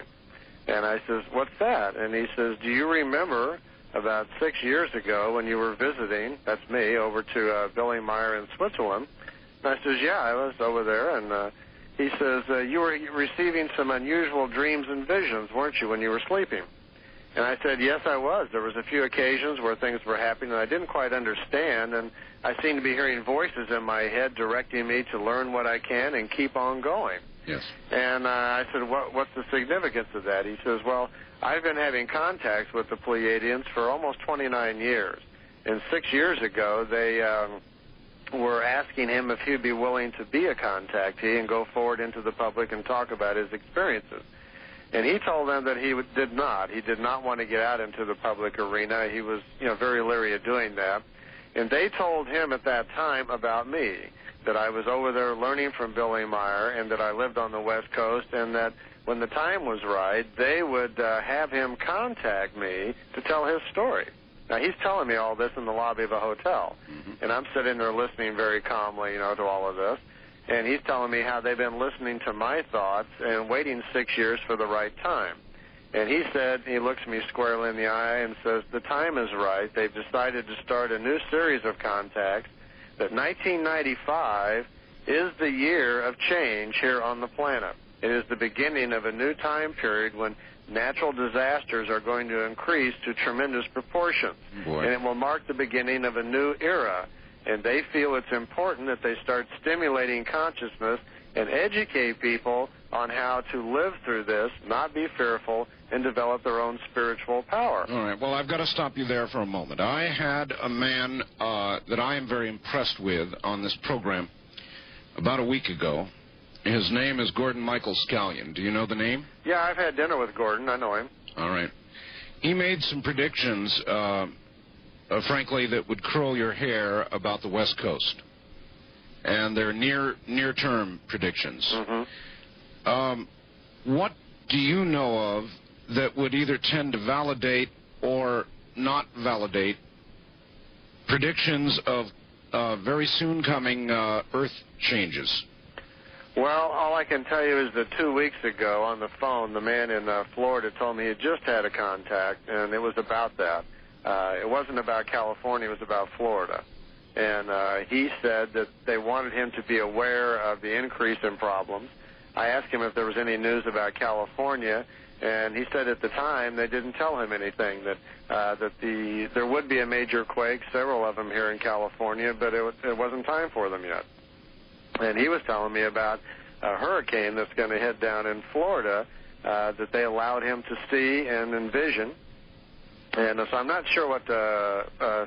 And I says, "What's that?" And he says, "Do you remember about 6 years ago when you were visiting," that's me, over to Billy Meier in Switzerland? And I says, "Yeah, I was over there." And he says, "You were receiving some unusual dreams and visions, weren't you, when you were sleeping?" And I said, "Yes, I was. There was a few occasions where things were happening and I didn't quite understand, and I seemed to be hearing voices in my head directing me to learn what I can and keep on going." Yes. And I said, what's the significance of that? He says, "Well, I've been having contacts with the Pleiadians for almost 29 years. And 6 years ago, they were asking him if he'd be willing to be a contactee and go forward into the public and talk about his experiences. And he told them that he did not. He did not want to get out into the public arena. He was, very leery of doing that. And they told him at that time about me, that I was over there learning from Billy Meier and that I lived on the West Coast, and that when the time was right, they would have him contact me to tell his story." Now, he's telling me all this in the lobby of a hotel, and I'm sitting there listening very calmly, to all of this. And he's telling me how they've been listening to my thoughts and waiting 6 years for the right time. And he said, he looks me squarely in the eye and says, "The time is right. They've decided to start a new series of contacts, that 1995 is the year of change here on the planet. It is the beginning of a new time period when natural disasters are going to increase to tremendous proportions. Boy. And it will mark the beginning of a new era. And they feel it's important that they start stimulating consciousness and educate people on how to live through this, not be fearful, and develop their own spiritual power." All right. Well, I've got to stop you there for a moment. I had a man that I am very impressed with on this program about a week ago. His name is Gordon Michael Scallion. Do you know the name? Yeah, I've had dinner with Gordon. I know him. All right. He made some predictions, frankly, that would curl your hair about the West Coast. And they're near-term predictions. What do you know of that would either tend to validate or not validate predictions of very soon coming Earth changes? Well, all I can tell you is that 2 weeks ago on the phone, the man in Florida told me he had just had a contact, and it was about that. It wasn't about California, it was about Florida. And he said that they wanted him to be aware of the increase in problems. I asked him if there was any news about California, and he said at the time they didn't tell him anything, that there would be a major quake, several of them here in California, but it wasn't time for them yet. And he was telling me about a hurricane that's going to head down in Florida that they allowed him to see and envision. And so I'm not sure what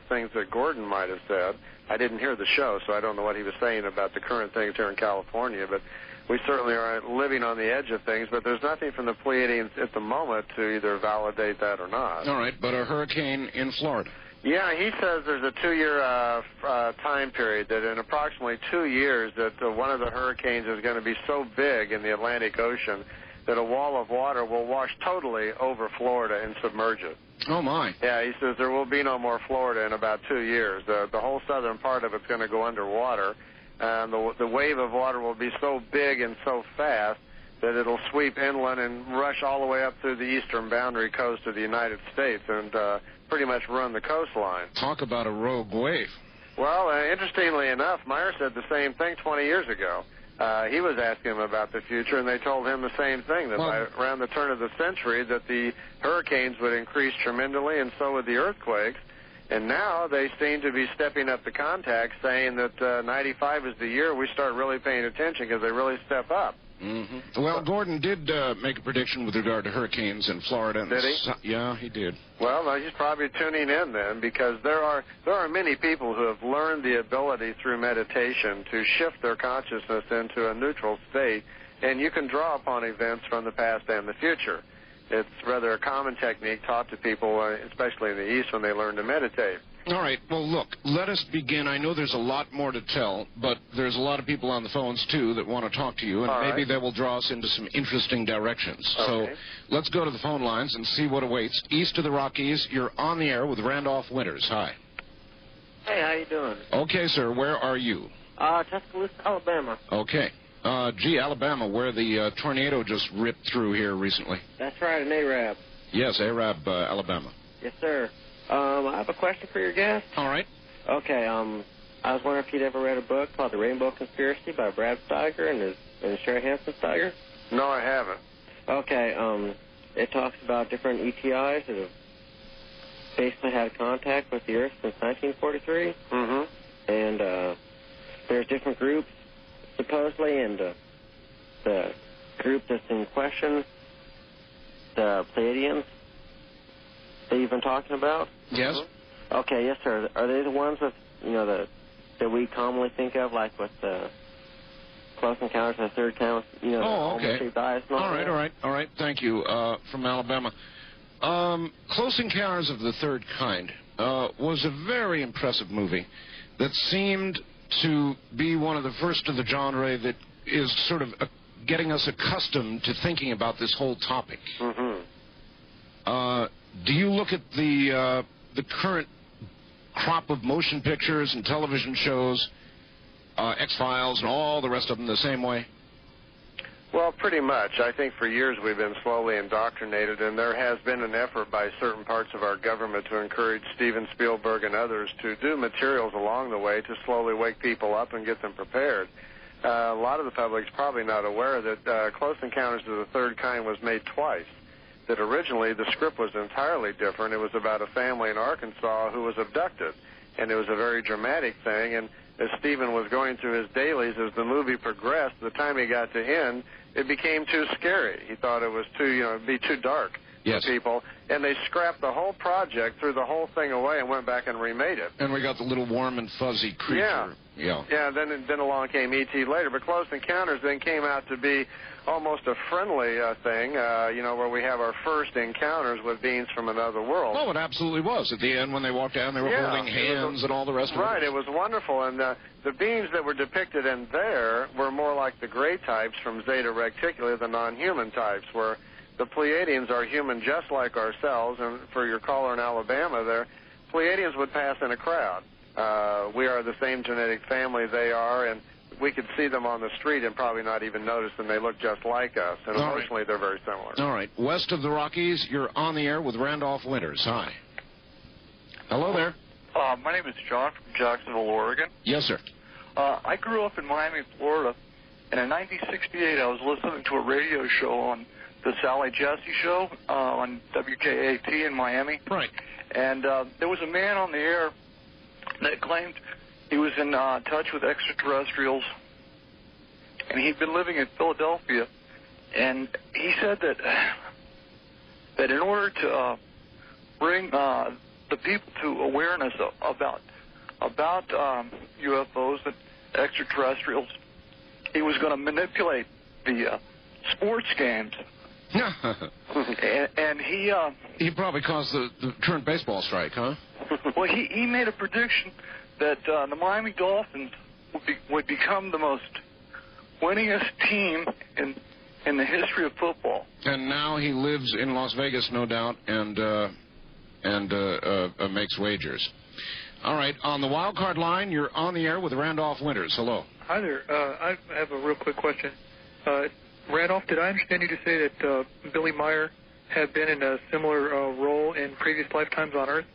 things that Gordon might have said. I didn't hear the show, so I don't know what he was saying about the current things here in California, but we certainly are living on the edge of things, but there's nothing from the Pleiadians at the moment to either validate that or not. All right, but a hurricane in Florida. Yeah, he says there's a 2-year time period, that in approximately 2 years that one of the hurricanes is going to be so big in the Atlantic Ocean that a wall of water will wash totally over Florida and submerge it. Oh, my. Yeah, he says there will be no more Florida in about 2 years. The whole southern part of it's going to go underwater. And the wave of water will be so big and so fast that it'll sweep inland and rush all the way up through the eastern boundary coast of the United States and pretty much run the coastline. Talk about a rogue wave. Well, interestingly enough, Meier said the same thing 20 years ago. He was asking him about the future, and they told him the same thing, that by around the turn of the century that the hurricanes would increase tremendously, and so would the earthquakes. And now they seem to be stepping up the contact, saying that 95 is the year we start really paying attention because they really step up. Mm-hmm. Well, Gordon did make a prediction with regard to hurricanes in Florida. Did he? Yeah, he did. Well, he's probably tuning in then, because there are many people who have learned the ability through meditation to shift their consciousness into a neutral state, and you can draw upon events from the past and the future. It's rather a common technique taught to people, especially in the East, when they learn to meditate. All right. Well, look, let us begin. I know there's a lot more to tell, but there's a lot of people on the phones, too, that want to talk to you, and maybe they will draw us into some interesting directions. Okay. So let's go to the phone lines and see what awaits. East of the Rockies, you're on the air with Randolph Winters. Hi. Hey, how you doing? Okay, sir. Where are you? Tuscaloosa, Alabama. Okay. Alabama, where the tornado just ripped through here recently. That's right, an Arab. Yes, Arab, Alabama. Yes, sir. I have a question for your guest. All right. Okay, I was wondering if you'd ever read a book called The Rainbow Conspiracy by Brad Steiger and Sherry Hansen Steiger? No, I haven't. Okay, it talks about different ETIs that have basically had contact with the Earth since 1943. Mm-hmm. And there's different groups, supposedly, and the group that's in question, the Pleiadians, that you've been talking about? Yes. Okay, yes, sir. Are they the ones with, that we commonly think of, like with the Close Encounters of the Third Kind, oh, okay. almost eyes and all right. Thank you. From Alabama. Close Encounters of the Third Kind was a very impressive movie that seemed to be one of the first of the genre that is sort of getting us accustomed to thinking about this whole topic. Mm-hmm. Do you look at the current crop of motion pictures and television shows, X-Files and all the rest of them, the same way? Well, pretty much. I think for years we've been slowly indoctrinated, and there has been an effort by certain parts of our government to encourage Steven Spielberg and others to do materials along the way to slowly wake people up and get them prepared. A lot of the public's probably not aware that Close Encounters of the Third Kind was made twice. That originally the script was entirely different. It was about a family in Arkansas who was abducted, and it was a very dramatic thing. And as Stephen was going through his dailies, as the movie progressed, the time he got to end, it became too scary. He thought it was it'd be too dark for people, and they scrapped the whole project, threw the whole thing away, and went back and remade it. And we got the little warm and fuzzy creature. Yeah. Then along came E.T. later, but Close Encounters then came out to be almost a friendly thing, where we have our first encounters with beings from another world. Well, it absolutely was. At the end, when they walked down, they were holding hands and all the rest of it. Right, it was wonderful. And the beings that were depicted in there were more like the gray types from Zeta Reticuli, the non-human types, where the Pleiadians are human just like ourselves. And for your caller in Alabama there, Pleiadians would pass in a crowd. We are the same genetic family they are, and we could see them on the street and probably not even notice them. They look just like us, and emotionally they're very similar. All right. West of the Rockies, you're on the air with Randolph Winters. Hi. Hello there. My name is John from Jacksonville, Oregon. Yes, sir. I grew up in Miami, Florida, And in 1968, I was listening to a radio show on the Sally Jesse show on WKAT in Miami. Right. And there was a man on the air that claimed he was in touch with extraterrestrials, and he'd been living in Philadelphia. And he said that in order to bring the people to awareness about UFOs and extraterrestrials, he was going to manipulate the sports games. and he probably caused the current baseball strike, huh? Well, he made a prediction that the Miami Dolphins would become the most winningest team in the history of football. And now he lives in Las Vegas, no doubt, and makes wagers. All right, on the wild card line, you're on the air with Randolph Winters. Hello. Hi there. I have a real quick question. Randolph, did I understand you to say that Billy Meier had been in a similar role in previous lifetimes on Earth?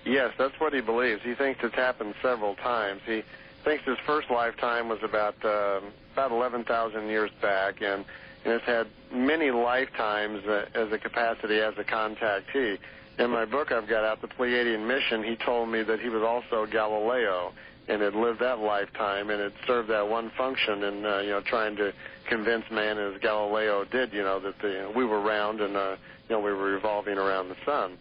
Yes, that's what he believes. He thinks it's happened several times. He thinks his first lifetime was about 11,000 years back, and has had many lifetimes as a capacity as a contactee. In my book I've got out, The Pleiadian Mission, he told me that he was also Galileo and had lived that lifetime and had served that one function in trying to convince man, as Galileo did, that we were round and we were revolving around the sun.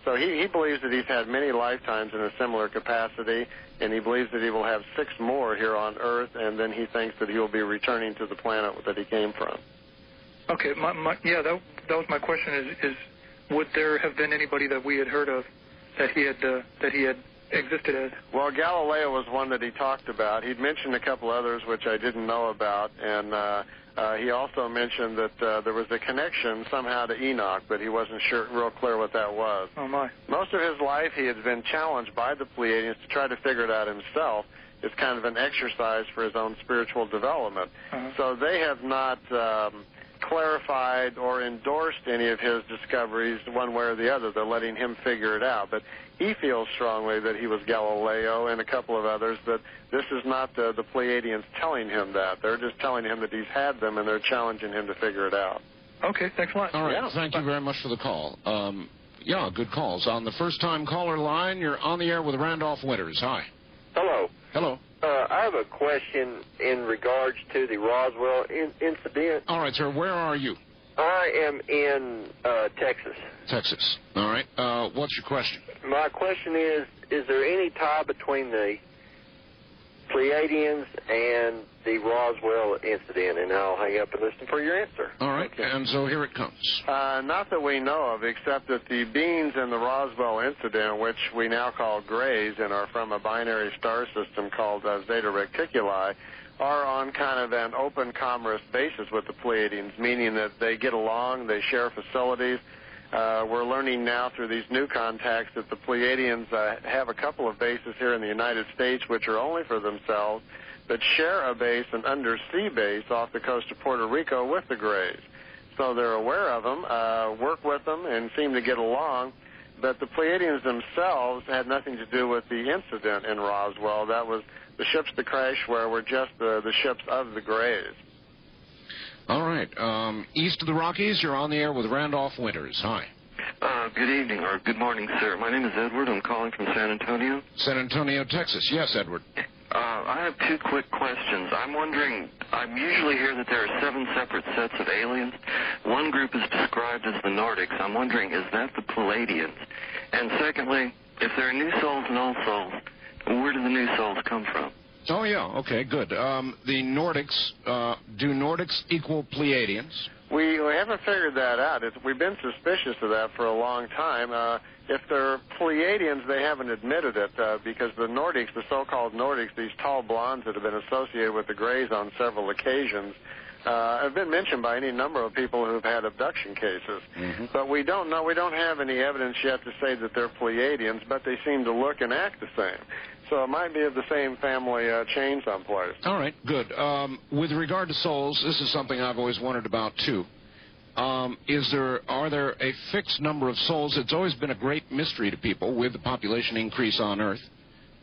So he believes that he's had many lifetimes in a similar capacity, and he believes that he will have 6 more here on Earth, and then he thinks that he will be returning to the planet that he came from. Okay, that was my question. Is would there have been anybody that we had heard of that he had existed as? Well, Galileo was one that he talked about. He'd mentioned a couple others which I didn't know about, and he also mentioned that there was a connection somehow to Enoch, but he wasn't real clear what that was. Oh, my. Most of his life he had been challenged by the Pleiadians to try to figure it out himself. It's kind of an exercise for his own spiritual development. Uh-huh. So they have not clarified or endorsed any of his discoveries one way or the other. They're letting him figure it out. But he feels strongly that he was Galileo and a couple of others, but this is not the Pleiadians telling him that. They're just telling him that he's had them, and they're challenging him to figure it out. Okay, thanks a lot. All right, thank you very much for the call. Good calls. On the first-time caller line, you're on the air with Randolph Winters. Hi. Hello. Hello. I have a question in regards to the Roswell incident. All right, sir. Where are you? I am in Texas. Texas. All right. What's your question? My question is there any tie between the Pleiadians and the Roswell incident? And I'll hang up and listen for your answer. All right. Okay. And so here it comes. Not that we know of, except that the beings in the Roswell incident, which we now call grays and are from a binary star system called Zeta Reticuli, are on kind of an open commerce basis with the Pleiadians, meaning that they get along, they share facilities. We're learning now through these new contacts that the Pleiadians have a couple of bases here in the United States which are only for themselves, but share a base, an undersea base off the coast of Puerto Rico with the Greys. So they're aware of them, work with them, and seem to get along. But the Pleiadians themselves had nothing to do with the incident in Roswell. That was the ships that crashed were just the ships of the Greys. All right. East of the Rockies, you're on the air with Randolph Winters. Hi. Good evening, or good morning, sir. My name is Edward. I'm calling from San Antonio. San Antonio, Texas. Yes, Edward. I have 2 quick questions. I'm wondering, I usually hear that there are 7 separate sets of aliens. One group is described as the Nordics. I'm wondering, is that the Pleiadians? And secondly, if there are new souls and old souls, where do the new souls come from? Oh, yeah. Okay, good. The Nordics, do Nordics equal Pleiadians? We haven't figured that out. We've been suspicious of that for a long time. If they're Pleiadians, they haven't admitted it because the Nordics, the so-called Nordics, these tall blondes that have been associated with the Greys on several occasions, have been mentioned by any number of people who've had abduction cases. Mm-hmm. But we don't know. We don't have any evidence yet to say that they're Pleiadians, but they seem to look and act the same. So it might be of the same family chain someplace. All right, good. With regard to souls, this is something I've always wondered about, too. Are there a fixed number of souls? It's always been a great mystery to people with the population increase on Earth.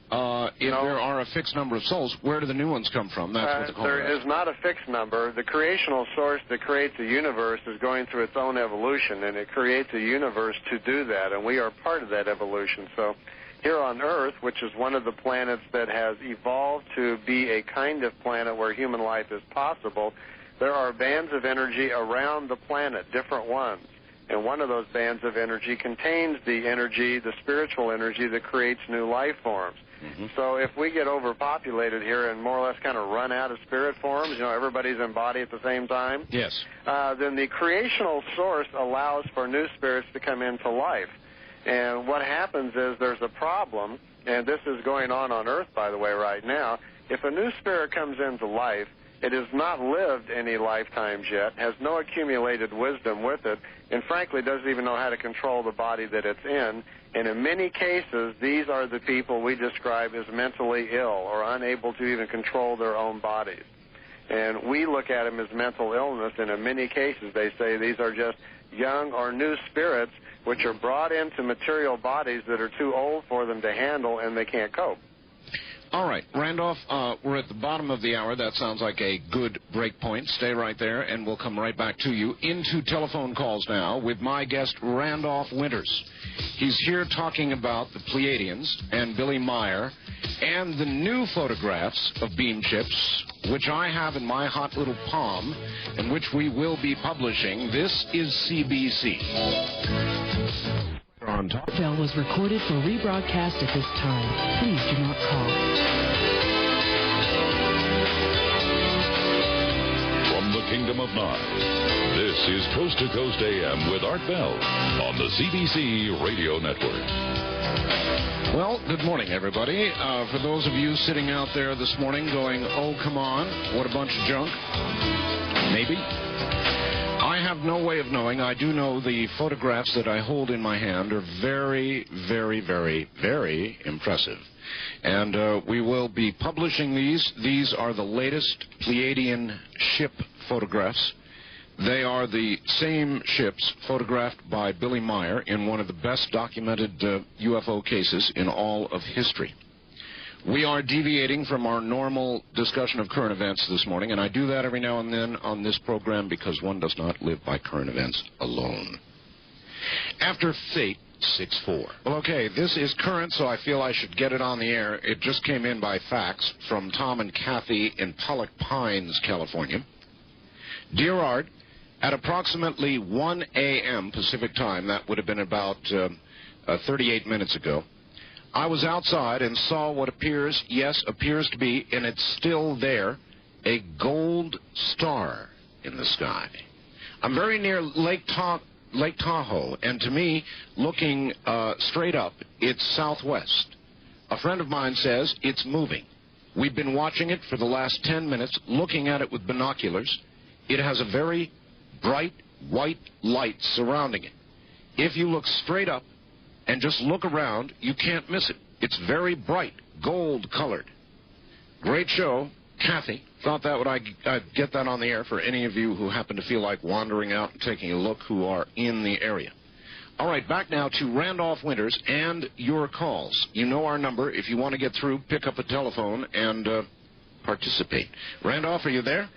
If there are a fixed number of souls, where do the new ones come from? That's what the caller There is not a fixed number. The creational source that creates the universe is going through its own evolution, and it creates a universe to do that, and we are part of that evolution. So here on Earth, which is one of the planets that has evolved to be a kind of planet where human life is possible, there are bands of energy around the planet, different ones. And one of those bands of energy contains the energy, the spiritual energy that creates new life forms. So if we get overpopulated here and more or less kind of run out of spirit forms, everybody's in body at the same time, yes, then the creational source allows for new spirits to come into life. And what happens is there's a problem, and this is going on Earth, by the way, right now. If a new spirit comes into life, it has not lived any lifetimes yet, has no accumulated wisdom with it, and frankly doesn't even know how to control the body that it's in. And in many cases, these are the people we describe as mentally ill or unable to even control their own bodies. And we look at them as mental illness, and in many cases they say these are just young or new spirits which are brought into material bodies that are too old for them to handle and they can't cope. All right, Randolph, we're at the bottom of the hour. That sounds like a good break point. Stay right there, and we'll come right back to you. Into telephone calls now with my guest, Randolph Winters. He's here talking about the Pleiadians and Billy Meier and the new photographs of beam chips, which I have in my hot little palm and which we will be publishing. This is CBC. On top. Bell was recorded for rebroadcast at this time. Please do not call. From the Kingdom of Nine, this is Coast to Coast AM with Art Bell on the CBC Radio Network. Well, good morning, everybody. For those of you sitting out there this morning going, oh, come on, what a bunch of junk, maybe. I have no way of knowing. I do know the photographs that I hold in my hand are very, very, very, very impressive. And we will be publishing these. These are the latest Pleiadian ship photographs. They are the same ships photographed by Billy Meier in one of the best documented UFO cases in all of history. We are deviating from our normal discussion of current events this morning, and I do that every now and then on this program because one does not live by current events alone. After Fate 6-4. Well, okay, this is current, so I feel I should get it on the air. It just came in by fax from Tom and Kathy in Pollock Pines, California. Dear Art, at approximately 1 a.m. Pacific time, that would have been about 38 minutes ago, I was outside and saw what appears to be, and it's still there, a gold star in the sky. I'm very near Lake Tahoe, and to me, looking straight up, it's southwest. A friend of mine says it's moving. We've been watching it for the last 10 minutes, looking at it with binoculars. It has a very bright white light surrounding it. If you look straight up and just look around, you can't miss it. It's very bright, gold-colored. Great show. Kathy, thought that I'd get that on the air for any of you who happen to feel like wandering out and taking a look who are in the area. All right, back now to Randolph Winters and your calls. You know our number. If you want to get through, pick up the telephone and participate. Randolph, are you there?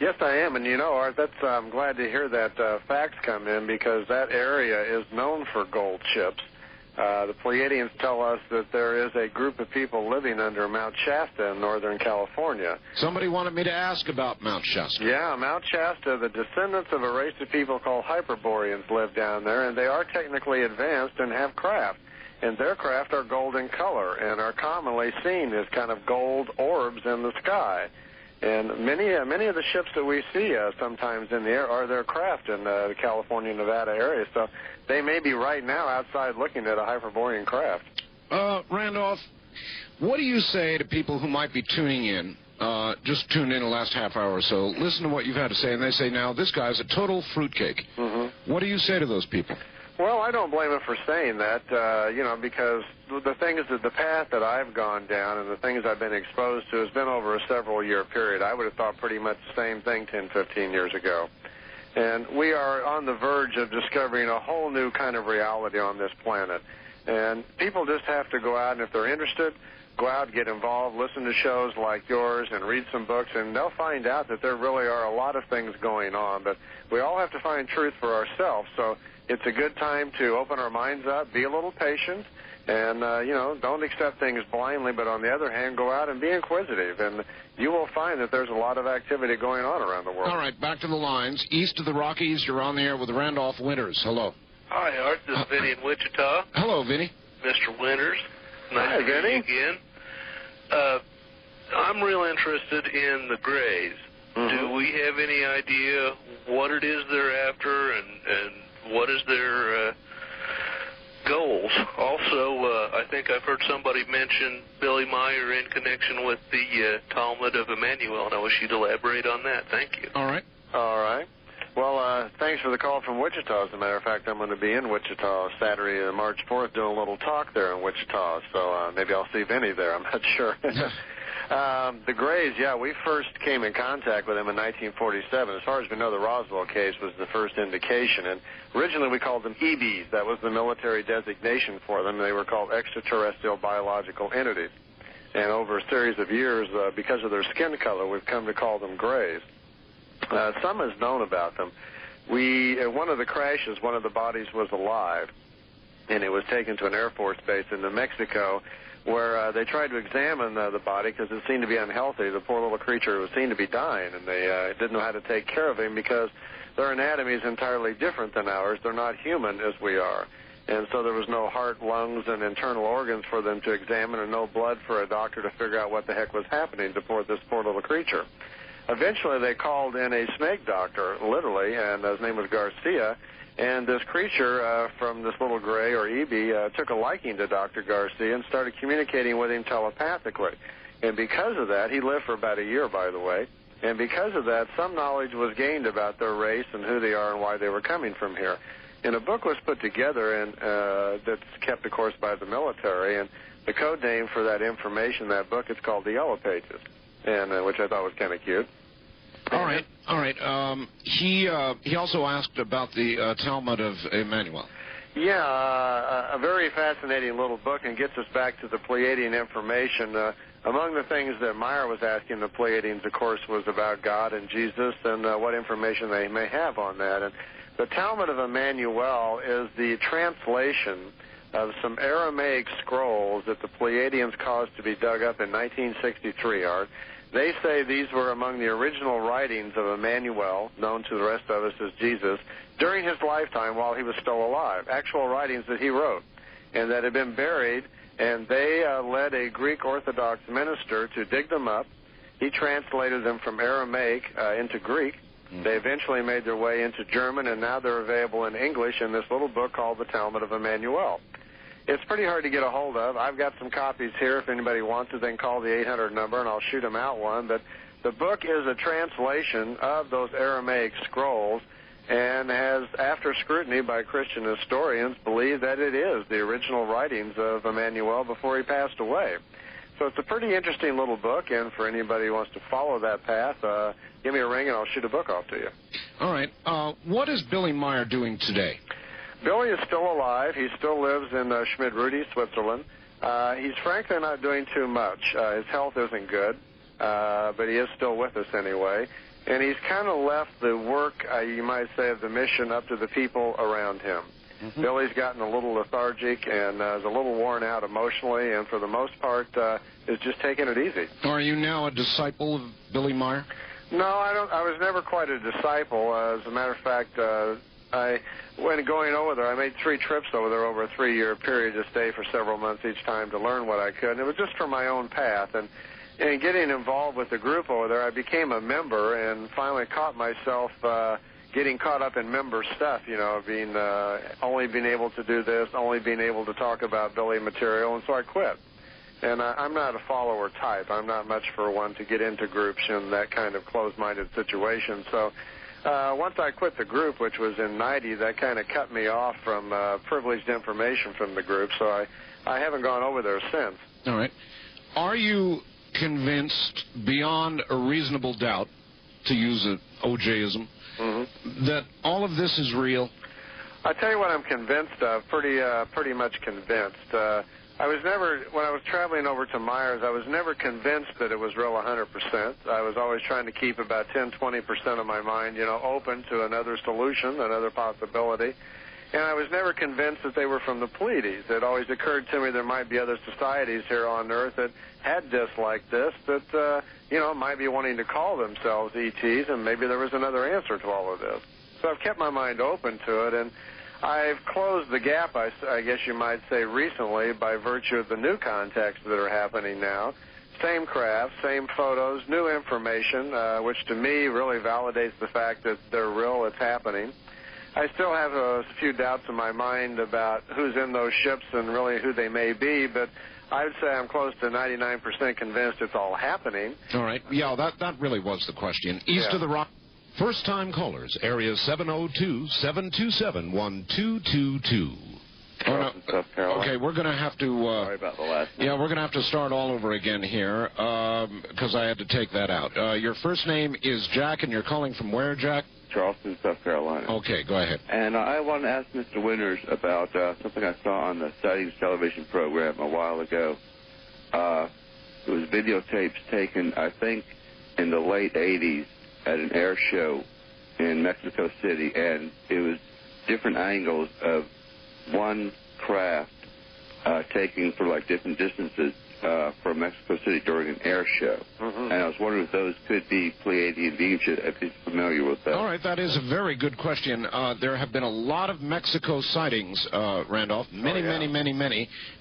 Yes, I am, and Art, I'm glad to hear that fax come in because that area is known for gold chips. The Pleiadians tell us that there is a group of people living under Mount Shasta in Northern California. Somebody wanted me to ask about Mount Shasta. Yeah, Mount Shasta, the descendants of a race of people called Hyperboreans live down there, and they are technically advanced and have craft. And their craft are gold in color and are commonly seen as kind of gold orbs in the sky. And many of the ships that we see sometimes in the air are their craft in the California-Nevada area. So they may be right now outside looking at a Hyperborean craft. Randolph, what do you say to people who might be tuning in, just tuned in the last half hour or so, listen to what you've had to say, and they say, now, this guy's a total fruitcake. Mm-hmm. What do you say to those people? Well, I don't blame him for saying that, because the thing is that the path that I've gone down and the things I've been exposed to has been over a several-year period. I would have thought pretty much the same thing 10, 15 years ago. And we are on the verge of discovering a whole new kind of reality on this planet. And people just have to go out, and if they're interested, go out, get involved, listen to shows like yours, and read some books, and they'll find out that there really are a lot of things going on. But we all have to find truth for ourselves. So it's a good time to open our minds up, be a little patient, and, don't accept things blindly, but on the other hand, go out and be inquisitive. And you will find that there's a lot of activity going on around the world. All right, back to the lines. East of the Rockies, you're on the air with Randolph Winters. Hello. Hi, Art. This is Vinny in Wichita. Hello, Vinny. Mr. Winters. Nice Hi, to meet Vinny. you again. I'm real interested in the Grays. Do we have any idea what it is they're after and what is their goals? Also, I think I've heard somebody mention Billy Meier in connection with the Talmud of Emmanuel, and I wish you'd elaborate on that. Thank you. All right. All right. Well, thanks for the call from Wichita. As a matter of fact, I'm going to be in Wichita Saturday, March 4th, doing a little talk there in Wichita. So maybe I'll see Vinny there. I'm not sure. The Grays, we first came in contact with them in 1947. As far as we know, the Roswell case was the first indication. And originally we called them EBs. That was the military designation for them. They were called extraterrestrial biological entities. And over a series of years, because of their skin color, we've come to call them Grays. Some is known about them. One of the crashes, one of the bodies was alive, and it was taken to an Air Force base in New Mexico, where they tried to examine the body because it seemed to be unhealthy. The poor little creature seemed to be dying, and they didn't know how to take care of him because their anatomy is entirely different than ours. They're not human as we are. And so there was no heart, lungs, and internal organs for them to examine, and no blood for a doctor to figure out what the heck was happening to this poor little creature. Eventually, they called in a snake doctor, literally, and his name was Garcia. And this creature from this little Gray, or EB, took a liking to Dr. Garcia and started communicating with him telepathically. And because of that, he lived for about a year, by the way, and because of that, some knowledge was gained about their race and who they are and why they were coming from here. And a book was put together and that's kept, of course, by the military, and the code name for that information, that book, is called The Yellow Pages, and which I thought was kind of cute. All right. He also asked about the Talmud of Emmanuel. Yeah, a very fascinating little book, and gets us back to the Pleiadian information. Among the things that Meier was asking the Pleiadians, of course, was about God and Jesus and what information they may have on that. And the Talmud of Emmanuel is the translation of some Aramaic scrolls that the Pleiadians caused to be dug up in 1963, Art. They say these were among the original writings of Emmanuel, known to the rest of us as Jesus, during his lifetime while he was still alive, actual writings that he wrote, and that had been buried, and they led a Greek Orthodox minister to dig them up. He translated them from Aramaic into Greek. They eventually made their way into German, and now they're available in English in this little book called the Talmud of Emmanuel. It's pretty hard to get a hold of. I've got some copies here. If anybody wants it, they can call the 800 number, and I'll shoot them out one. But the book is a translation of those Aramaic scrolls, and has, after scrutiny by Christian historians, believed that it is the original writings of Emmanuel before he passed away. So it's a pretty interesting little book, and for anybody who wants to follow that path, give me a ring, and I'll shoot a book off to you. All right. What is Billy Meier doing today? Billy is still alive. He still lives in Schmid-Rudi, Switzerland. He's frankly not doing too much. His health isn't good, but he is still with us anyway. And he's kind of left the work, you might say, of the mission up to the people around him. Billy's gotten a little lethargic and is a little worn out emotionally, and for the most part is just taking it easy. Are you now a disciple of Billy Meier? No, I don't. I was never quite a disciple. As a matter of fact, when going over there, I made 3 trips over there over a 3-year period to stay for several months each time to learn what I could. And it was just for my own path. And getting involved with the group over there, I became a member and finally caught myself getting caught up in member stuff, being only being able to do this, only being able to talk about Billy material, and so I quit. And I'm not a follower type. I'm not much for one to get into groups in that kind of closed-minded situation. So once I quit the group, which was in 90, that kind of cut me off from privileged information from the group, so I haven't gone over there since. All right. Are you convinced beyond a reasonable doubt, to use an OJ-ism, that all of this is real? I tell you what I'm convinced of, pretty much convinced. I was never, when I was traveling over to Myers, I was never convinced that it was real 100%. I was always trying to keep about 10-20% of my mind, open to another solution, another possibility. And I was never convinced that they were from the Pleiades. It always occurred to me there might be other societies here on Earth that had discs like this that, might be wanting to call themselves ETs, and maybe there was another answer to all of this. So I've kept my mind open to it, and I've closed the gap, I guess you might say, recently by virtue of the new contacts that are happening now. Same craft, same photos, new information, which to me really validates the fact that they're real, it's happening. I still have a few doubts in my mind about who's in those ships and really who they may be, but I would say I'm close to 99% convinced it's all happening. All right. Yeah, that really was the question. East of the Rock. First-time callers, area 702-727-1222. South Carolina. Okay, we're going to have to... Sorry about the last one. Yeah, we're going to have to start all over again here because I had to take that out. Your first name is Jack, and you're calling from where, Jack? Charleston, South Carolina. Okay, go ahead. And I want to ask Mr. Winters about something I saw on the Sightings television program a while ago. It was videotapes taken, I think, in the late 80s at an air show in Mexico City, and it was different angles of one craft taking for like different distances from Mexico City during an air show. And I was wondering if those could be Pleiadian beings, if you're familiar with that. All right, that is a very good question. There have been a lot of Mexico sightings, Randolph, many,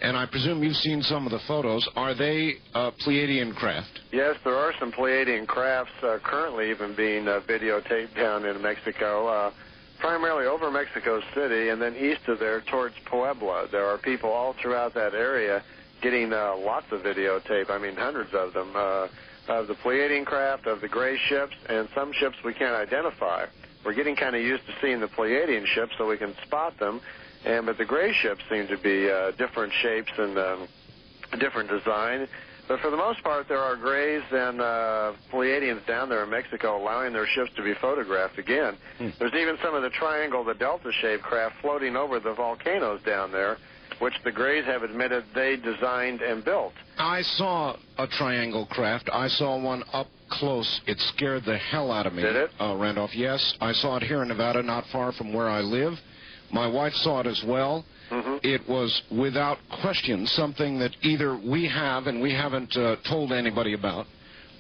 and I presume you've seen some of the photos. Are they Pleiadian craft? Yes, there are some Pleiadian crafts currently even being videotaped down in Mexico, primarily over Mexico City, and then east of there towards Puebla. There are people all throughout that area getting lots of videotape, I mean hundreds of them, of the Pleiadian craft, of the gray ships, and some ships we can't identify. We're getting kind of used to seeing the Pleiadian ships so we can spot them, but the gray ships seem to be different shapes and different design. But for the most part, there are grays and Pleiadians down there in Mexico allowing their ships to be photographed again. There's even some of the triangle, the delta-shaped craft floating over the volcanoes down there, which the Greys have admitted they designed and built. I saw a triangle craft. I saw one up close. It scared the hell out of me. Did it? Randolph, yes. I saw it here in Nevada, not far from where I live. My wife saw it as well. It was, without question, something that either we have and we haven't told anybody about,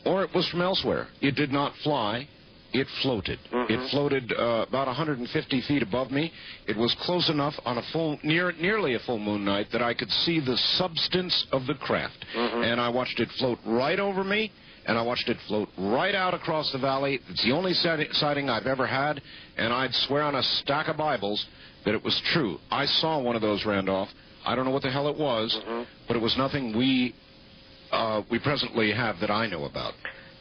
or it was from elsewhere. It did not fly. It floated. It floated about 150 feet above me. It was close enough on a nearly a full moon night that I could see the substance of the craft. And I watched it float right over me, and I watched it float right out across the valley. It's the only sighting I've ever had, and I'd swear on a stack of Bibles that it was true. I saw one of those, Randolph. I don't know what the hell it was, but it was nothing we presently have that I know about.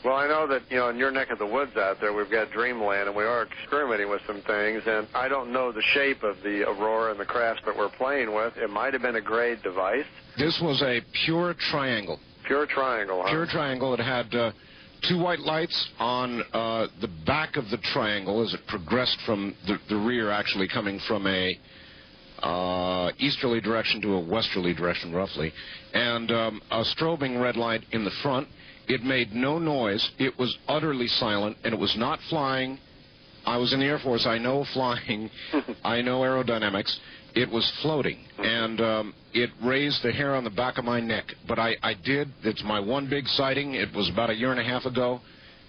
Well, I know that, in your neck of the woods out there, we've got Dreamland, and we are experimenting with some things, and I don't know the shape of the Aurora and the crafts that we're playing with. It might have been a grade device. This was a pure triangle. Pure triangle, huh? Pure triangle. It had two white lights on the back of the triangle as it progressed from the rear, actually coming from a easterly direction to a westerly direction, roughly, and a strobing red light in the front. It made no noise. It was utterly silent, and it was not flying. I was in the Air Force. I know flying. I know aerodynamics. It was floating, and it raised the hair on the back of my neck. But I did. It's my one big sighting. It was about a year and a half ago,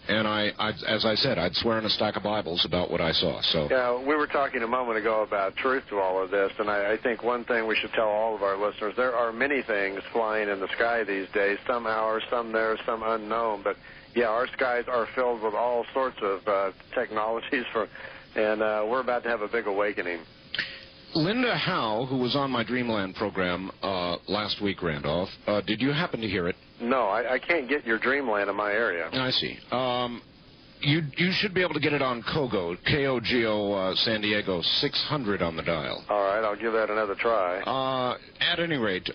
and as I said, I'd swear on a stack of Bibles about what I saw. So yeah, we were talking a moment ago about truth to all of this, and I think one thing we should tell all of our listeners, there are many things flying in the sky these days, some ours, some theirs, some unknown, but yeah, our skies are filled with all sorts of technologies, and we're about to have a big awakening. Linda Howe, who was on my Dreamland program last week, Randolph, did you happen to hear it? No, I can't get your Dreamland in my area. I see. You should be able to get it on KOGO, K-O-G-O, San Diego, 600 on the dial. All right, I'll give that another try. At any rate,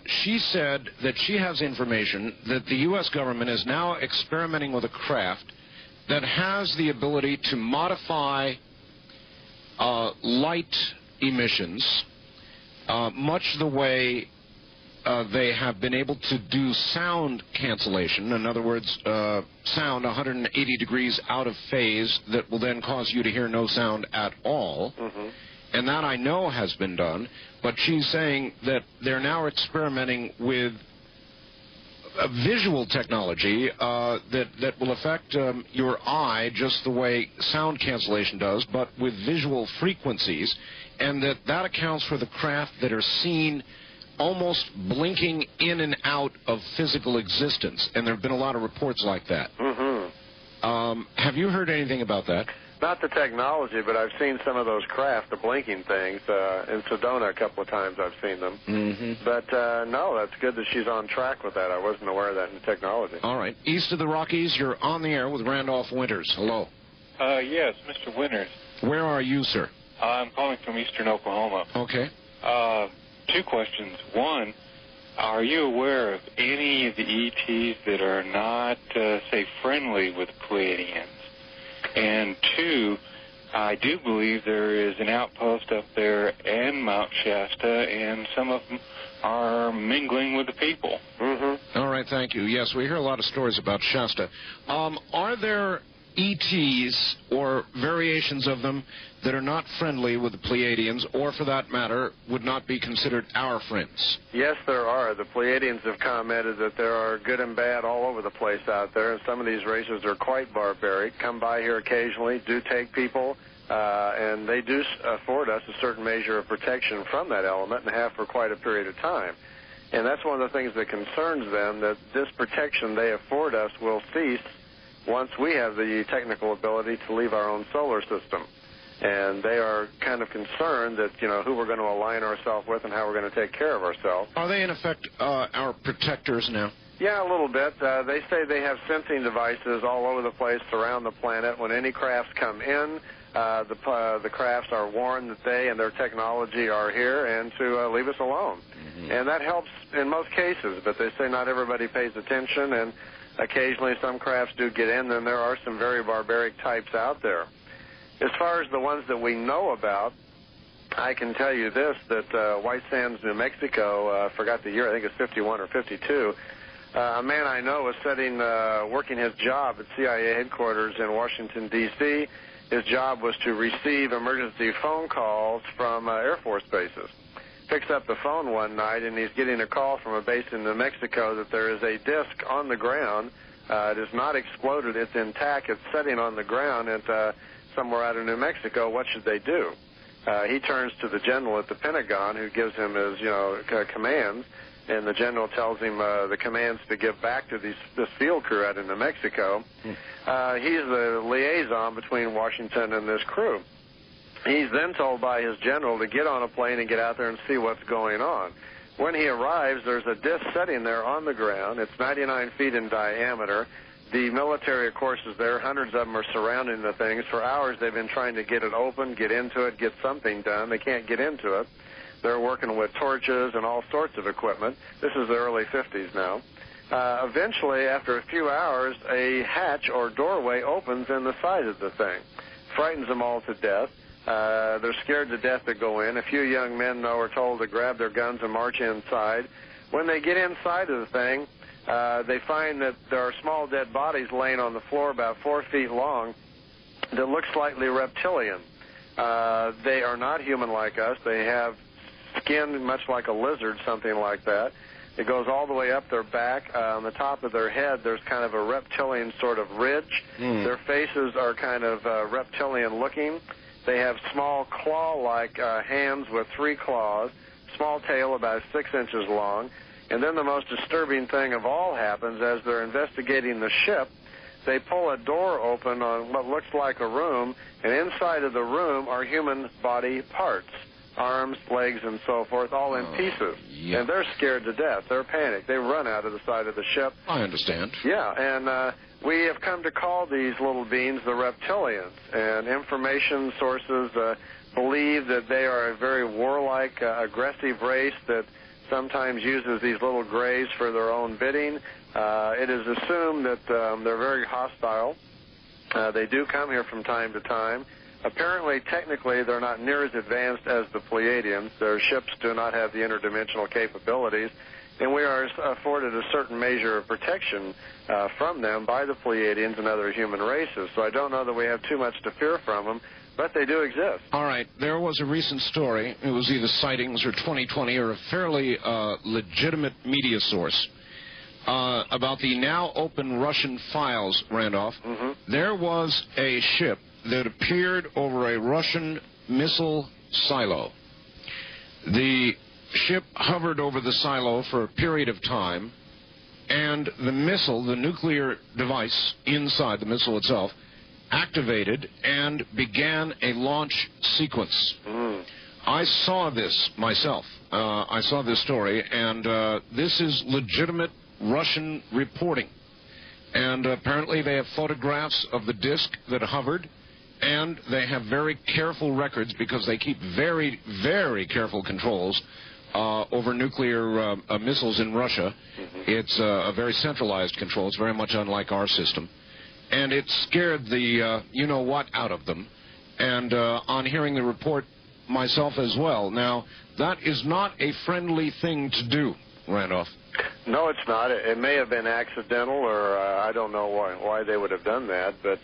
she said that she has information that the U.S. government is now experimenting with a craft that has the ability to modify light emissions much the way they have been able to do sound cancellation. In other words, sound 180 degrees out of phase that will then cause you to hear no sound at all. Mm-hmm. And that I know has been done. But she's saying that they're now experimenting with a visual technology that will affect your eye just the way sound cancellation does, but with visual frequencies, and that accounts for the craft that are seen almost blinking in and out of physical existence. And there have been a lot of reports like that. Mm-hmm. Have you heard anything about that? Not the technology, but I've seen some of those craft, the blinking things. In Sedona a couple of times I've seen them. Mm-hmm. But, no, that's good that she's on track with that. I wasn't aware of that in technology. All right. East of the Rockies, you're on the air with Randolph Winters. Hello. Yes, Mr. Winters. Where are you, sir? I'm calling from eastern Oklahoma. Okay. Two questions. One, are you aware of any of the ETs that are not, say, friendly with Pleiadians? And two, I do believe there is an outpost up there in Mount Shasta, and some of them are mingling with the people. Mm-hmm. All right, thank you. Yes, we hear a lot of stories about Shasta. Are there ETs or variations of them that are not friendly with the Pleiadians, or for that matter, would not be considered our friends? Yes, there are. The Pleiadians have commented that there are good and bad all over the place out there, and some of these races are quite barbaric, come by here occasionally, do take people, and they do afford us a certain measure of protection from that element and have for quite a period of time. And that's one of the things that concerns them, that this protection they afford us will cease once we have the technical ability to leave our own solar system. And they are kind of concerned that, who we're going to align ourselves with and how we're going to take care of ourselves. Are they, in effect, our protectors now? Yeah, a little bit. They say they have sensing devices all over the place around the planet. When any crafts come in, the crafts are warned that they and their technology are here and to leave us alone. Mm-hmm. And that helps in most cases, but they say not everybody pays attention, and occasionally some crafts do get in, and there are some very barbaric types out there. As far as the ones that we know about, I can tell you this, that White Sands, New Mexico, I forgot the year, I think it's 51 or 52, a man I know was working his job at CIA headquarters in Washington, D.C. His job was to receive emergency phone calls from Air Force bases. Picks up the phone one night, and he's getting a call from a base in New Mexico that there is a disc on the ground. It is not exploded. It's intact. It's sitting on the ground at somewhere out of New Mexico. What should they do? He turns to the general at the Pentagon, who gives him his, commands, and the general tells him the commands to give back to this field crew out in New Mexico. He's the liaison between Washington and this crew. He's then told by his general to get on a plane and get out there and see what's going on. When he arrives, there's a disc sitting there on the ground. It's 99 feet in diameter. The military, of course, is there. Hundreds of them are surrounding the things. For hours, they've been trying to get it open, get into it, get something done. They can't get into it. They're working with torches and all sorts of equipment. This is the early 50s now. Eventually, after a few hours, a hatch or doorway opens in the side of the thing. Frightens them all to death. They're scared to death to go in. A few young men, though, are told to grab their guns and march inside. When they get inside of the thing, they find that there are small dead bodies laying on the floor about 4 feet long that look slightly reptilian. They are not human like us. They have skin much like a lizard, something like that. It goes all the way up their back. On the top of their head, there's kind of a reptilian sort of ridge. Their faces are kind of reptilian looking. They have small claw-like hands with 3 claws, small tail about 6 inches long. And then the most disturbing thing of all happens as they're investigating the ship. They pull a door open on what looks like a room, and inside of the room are human body parts, arms, legs, and so forth, all in pieces. Yeah. And they're scared to death. They're panicked. They run out of the side of the ship. I understand. Yeah, and we have come to call these little beings the reptilians, and information sources believe that they are a very warlike, aggressive race that sometimes uses these little grays for their own bidding. It is assumed that they're very hostile. They do come here from time to time. Apparently, technically, they're not near as advanced as the Pleiadians. Their ships do not have the interdimensional capabilities. And we are afforded a certain measure of protection from them by the Pleiadians and other human races. So I don't know that we have too much to fear from them, but they do exist. All right. There was a recent story. It was either sightings or 2020 or a fairly legitimate media source about the now open Russian files, Randolph. Mm-hmm. There was a ship that appeared over a Russian missile silo. The ship hovered over the silo for a period of time, and the missile, the nuclear device inside the missile itself, activated and began a launch sequence. I saw this myself. I saw this story, and this is legitimate Russian reporting. And apparently they have photographs of the disk that hovered, and they have very careful records because they keep very, very careful controls over nuclear missiles in Russia. It's a very centralized control. It's very much unlike our system. And it scared the you-know-what out of them. And on hearing the report myself as well. Now, that is not a friendly thing to do, Randolph. No, it's not. It may have been accidental, or I don't know why they would have done that, but...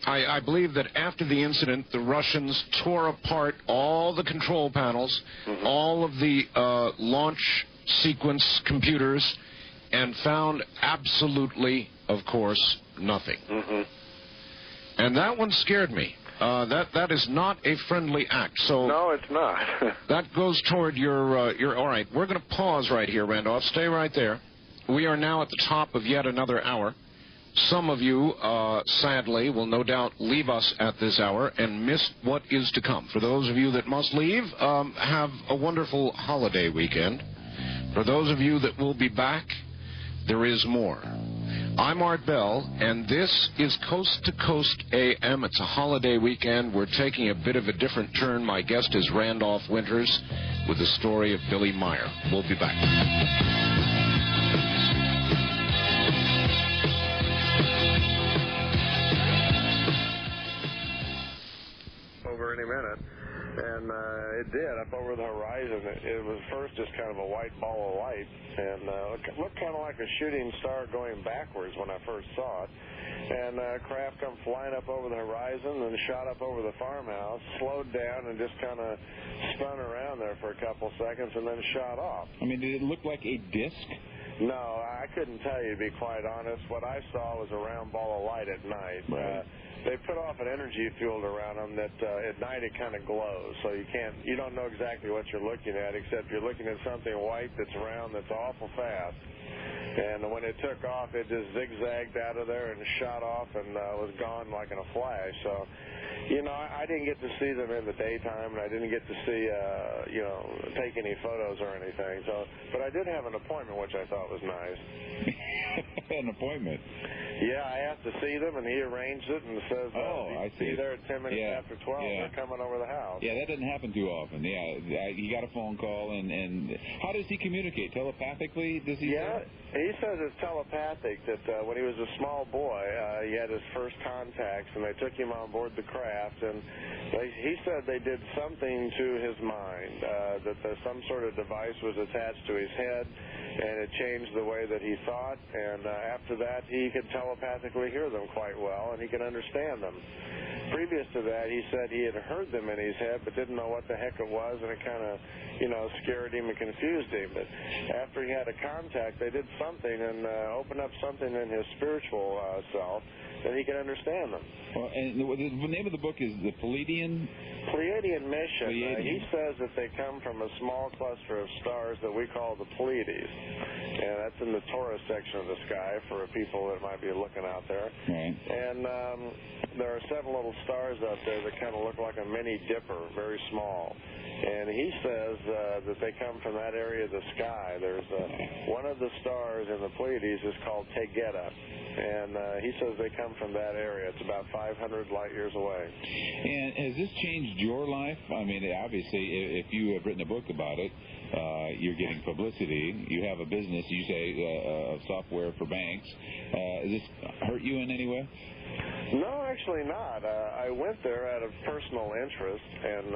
I believe that after the incident, the Russians tore apart all the control panels, all of the launch sequence computers, and found absolutely, of course, nothing. And that one scared me. That is not a friendly act. So no, it's not. That goes toward your all right. We're going to pause right here, Randolph. Stay right there. We are now at the top of yet another hour. Some of you, sadly, will no doubt leave us at this hour and miss what is to come. For those of you that must leave, have a wonderful holiday weekend. For those of you that will be back, there is more. I'm Art Bell, and this is Coast to Coast AM. It's a holiday weekend. We're taking a bit of a different turn. My guest is Randolph Winters with the story of Billy Meier. We'll be back. Over any minute. And it did, up over the horizon. It was first just kind of a white ball of light, and looked kind of like a shooting star going backwards when I first saw it. And a craft come flying up over the horizon and shot up over the farmhouse, slowed down, and just kind of spun around there for a couple seconds and then shot off. I mean, did it look like a disc? No, I couldn't tell you, to be quite honest. What I saw was a round ball of light at night. Right. They put off an energy field around them that at night it kind of glows, so you don't know exactly what you're looking at, except you're looking at something white that's round that's awful fast. And when it took off, it just zigzagged out of there and shot off and was gone like in a flash. So, I didn't get to see them in the daytime, and I didn't get to see, take any photos or anything. So, but I did have an appointment, which I thought was nice. An appointment? Yeah, I asked to see them, and he arranged it and says, I see. Be there at 10 minutes after 12. Yeah. They're coming over the house. Yeah, that doesn't happen too often. Yeah, he got a phone call, and how does he communicate? Telepathically, does he? Yeah, he says it's telepathic, that when he was a small boy, he had his first contacts, and they took him on board the craft, and he said they did something to his mind, that some sort of device was attached to his head, and it changed the way that he thought, and after that, he could telepathically hear them quite well, and he could understand them. Previous to that, he said he had heard them in his head, but didn't know what the heck it was, and it kind of, scared him and confused him. But after he had a contact, they did something and opened up something in his spiritual self that he could understand them. Well, and the name of the book is The Pleiadian Mission. He says that they come from a small cluster of stars that we call the Pleiades. And that's in the Taurus section of the sky for people that might be looking out there. Right. And there are several little stars out there that kind of look like a mini dipper, very small. And he says that they come from that area of the sky. There's one of the stars in the Pleiades is called Tegeta. And he says they come from that area. It's about 500 light years away. And has this changed your life? I mean, obviously, if you have written a book about it, you're getting publicity. You have a business, you say, of software for banks. Does this hurt you in any way? No, actually not. I went there out of personal interest, and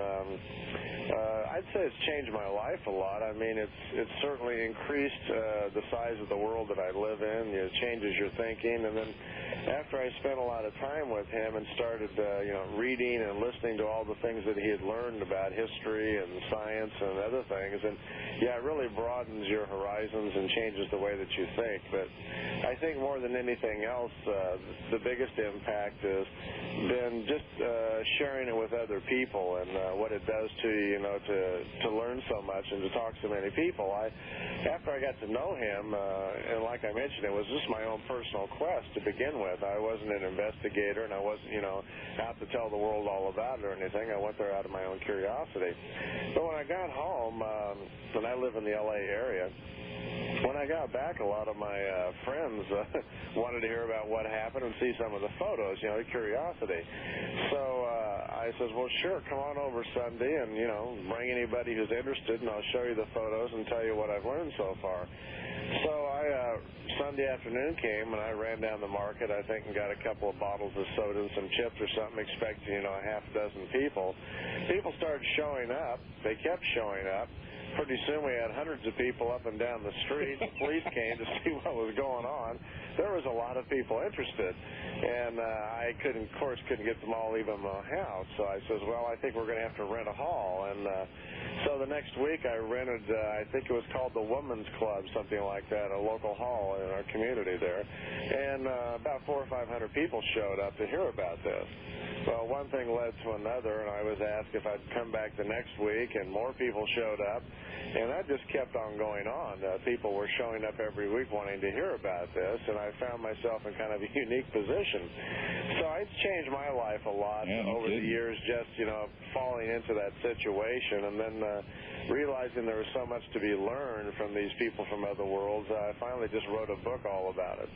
I'd say it's changed my life a lot. I mean, it's certainly increased the size of the world that I live in. It changes your thinking, and then after I spent a lot of time with him and started, reading and listening to all the things that he had learned about history and science and other things, and it really broadens your horizons and changes the way that you think. But I think more than anything else, the biggest impact has been just sharing it with other people and what it does to you, to learn so much and to talk to so many people. After I got to know him, and like I mentioned, it was just my own personal quest to begin with. I wasn't an investigator, and I wasn't, out to tell the world all about it or anything. I went there out of my own curiosity. But when I got home, and I live in the L.A. area, when I got back, a lot of my friends wanted to hear about what happened and see some of the photos, curiosity. So I says, well, sure, come on over Sunday and, bring anybody who's interested, and I'll show you the photos and tell you what I've learned so far. So Sunday afternoon came, and I ran down the market, I think, and got a couple of bottles of soda and some chips or something, expecting, a half dozen people. People started showing up. They kept showing up. Pretty soon we had hundreds of people up and down the street. The police came to see what was going on. There was a lot of people interested, and I couldn't get them all even in my house. So I says, well, I think we're going to have to rent a hall. And so the next week I rented, I think it was called the Women's Club, something like that, a local hall in our community there. And about 400 or 500 people showed up to hear about this. Well, one thing led to another, and I was asked if I'd come back the next week, and more people showed up. And that just kept on going on. People were showing up every week wanting to hear about this, and I found myself in kind of a unique position. So it's changed my life a lot over the years, just, falling into that situation, and then realizing there was so much to be learned from these people from other worlds. I finally just wrote a book all about it.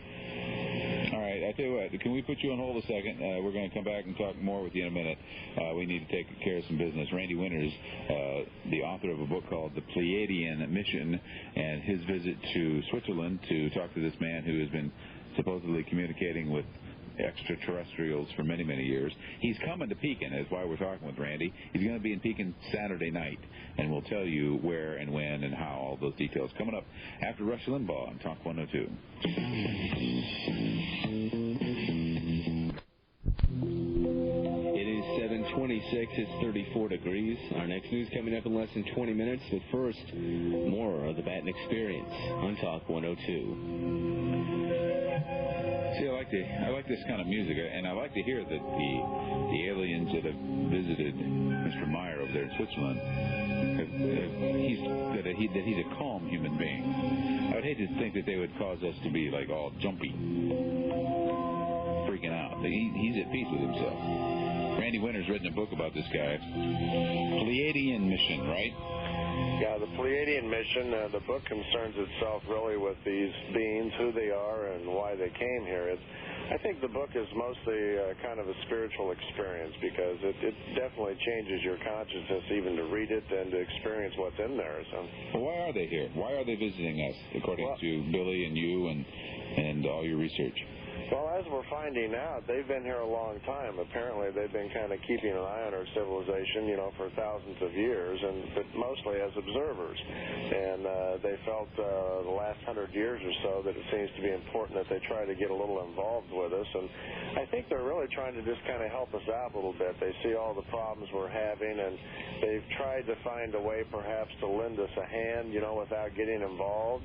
All right, I tell you what, can we put you on hold a second? We're going to come back and talk more with you in a minute. We need to take care of some business. Randy Winters, the author of a book called The Pleiadian Mission, and his visit to Switzerland to talk to this man who has been supposedly communicating with extraterrestrials for many, many years. He's coming to Pekin, is why we're talking with Randy. He's going to be in Pekin Saturday night, and we'll tell you where and when and how, all those details. Coming up after Rush Limbaugh on Talk 102. It is 7:26. It's 34 degrees. Our next news coming up in less than 20 minutes. But first, more of the Baton Experience on Talk 102. See, I like this kind of music, and I like to hear that the aliens that have visited Mr. Meier over there in Switzerland, he's a calm human being. I would hate to think that they would cause us to be like all jumpy, freaking out. He's at peace with himself. Randy Winter's written a book about this guy. Pleiadian Mission, right? Yeah, the Pleiadian Mission, the book concerns itself really with these beings, who they are, and why they came here. I think the book is mostly kind of a spiritual experience because it definitely changes your consciousness even to read it and to experience what's in there. So. Well, why are they here? Why are they visiting us, according to Billy and you and all your research? Well, as we're finding out, they've been here a long time. Apparently, they've been kind of keeping an eye on our civilization, for thousands of years, but mostly as observers. And they felt the last 100 years or so that it seems to be important that they try to get a little involved with us. And I think they're really trying to just kind of help us out a little bit. They see all the problems we're having, and they've tried to find a way perhaps to lend us a hand, without getting involved.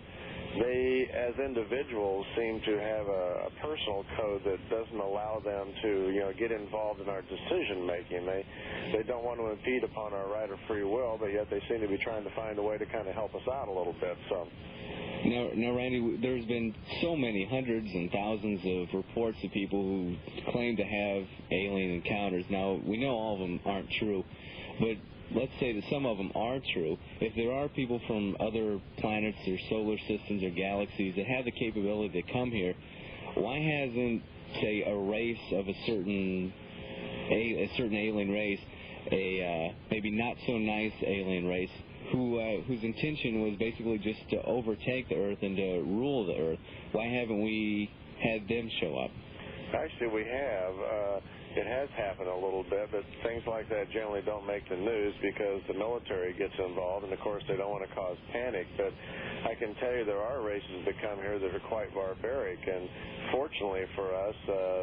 They, as individuals, seem to have a personal code that doesn't allow them to, get involved in our decision making. They don't want to impede upon our right of free will, but yet they seem to be trying to find a way to kind of help us out a little bit. So. Now, Randy, there's been so many hundreds and thousands of reports of people who claim to have alien encounters. Now, we know all of them aren't true, but let's say that some of them are true. If there are people from other planets or solar systems or galaxies that have the capability to come here, why hasn't, say, a race of a certain alien race, a maybe not so nice alien race, whose intention was basically just to overtake the Earth and to rule the Earth, why haven't we had them show up? Actually, we have. it has happened a little bit, but things like that generally don't make the news because the military gets involved, and of course they don't want to cause panic. But I can tell you there are races that come here that are quite barbaric, and fortunately for us,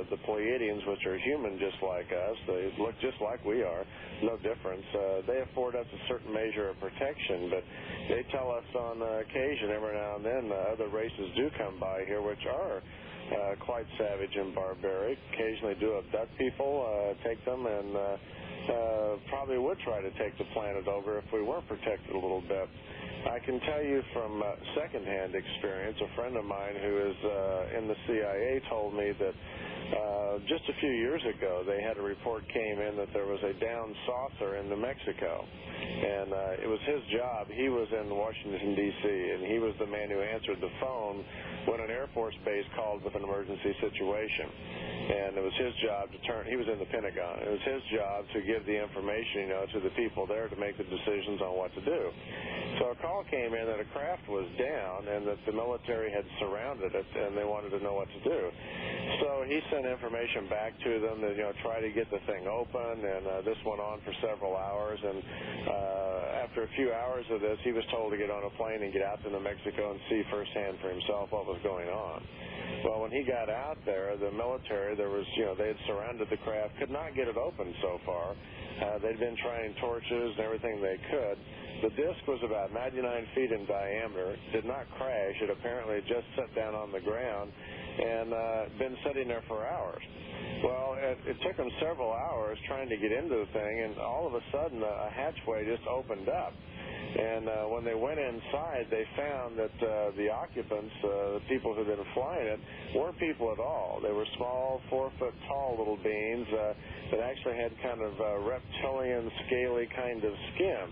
the Pleiadians, which are human just like us, they look just like we are, no difference. They afford us a certain measure of protection, but they tell us on occasion, every now and then, other races do come by here which are quite savage and barbaric, occasionally do abduct people, take them, and probably would try to take the planet over if we weren't protected a little bit. I can tell you from secondhand experience, a friend of mine who is in the CIA told me that just a few years ago they had a report came in that there was a downed saucer in New Mexico, and it was his job. He was in Washington, D.C., and he was the man who answered the phone when an Air Force base called with an emergency situation, and it was his job to turn. He was in the Pentagon. It was his job to give the information, to the people there to make the decisions on what to do. So a call came in that a craft was down and that the military had surrounded it, and they wanted to know what to do. So he sent information back to them to try to get the thing open, and this went on for several hours. And after a few hours of this, he was told to get on a plane and get out to New Mexico and see firsthand for himself what was going on. Well, when he got out there, the military, they had surrounded the craft, could not get it open so far. They'd been trying torches and everything they could. The disc was about 99 feet in diameter, did not crash. It apparently just set down on the ground and been sitting there for hours. Well, it took them several hours trying to get into the thing, and all of a sudden a hatchway just opened up. And when they went inside, they found that the occupants, the people who had been flying it, weren't people at all. They were small, 4-foot-tall little beings that actually had kind of reptilian, scaly kind of skin.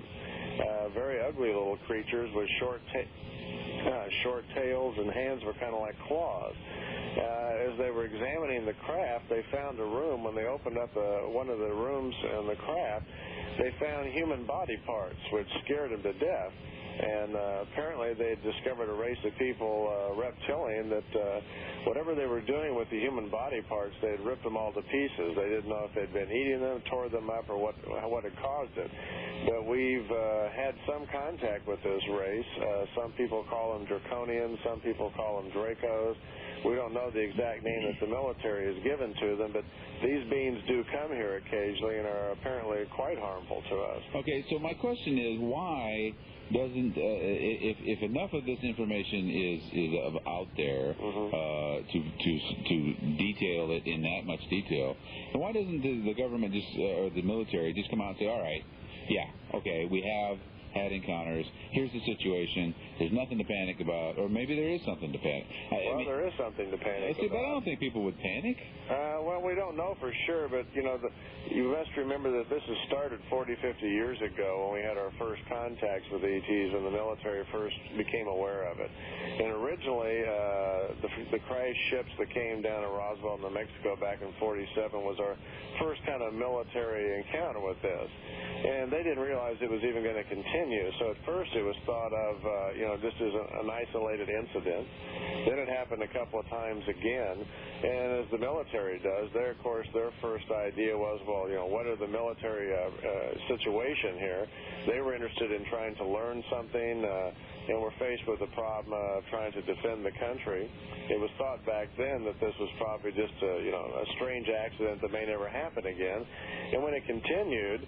Very ugly little creatures with short tails, and hands were kind of like claws. As they were examining the craft, they found a room. When they opened up one of the rooms in the craft, they found human body parts, which scared them to death. And apparently they had discovered a race of people, reptilian, that whatever they were doing with the human body parts, they had ripped them all to pieces. They didn't know if they'd been eating them, tore them up, or what had caused it. But we've had some contact with this race. Some people call them draconians, some people call them Dracos. We don't know the exact name that the military has given to them, but these beings do come here occasionally and are apparently quite harmful to us. Okay, so my question is, why doesn't if enough of this information is out there to detail it in that much detail, then why doesn't the government or the military just come out and say, all right, yeah, okay, we have had encounters, here's the situation, there's nothing to panic about, or maybe there is something to panic. There is something to panic about. But I don't think people would panic. Well, we don't know for sure, but, you must remember that this has started 40, 50 years ago when we had our first contacts with ETs and the military first became aware of it. And originally, the crash ships that came down to Roswell, New Mexico back in 47 was our first kind of military encounter with this. And they didn't realize it was even going to continue. So at first it was thought of, just as an isolated incident. Then it happened a couple of times again. And as the military does, their first idea was, well, what are the military situation here? They were interested in trying to learn something, and were faced with the problem of trying to defend the country. It was thought back then that this was probably just a strange accident that may never happen again. And when it continued,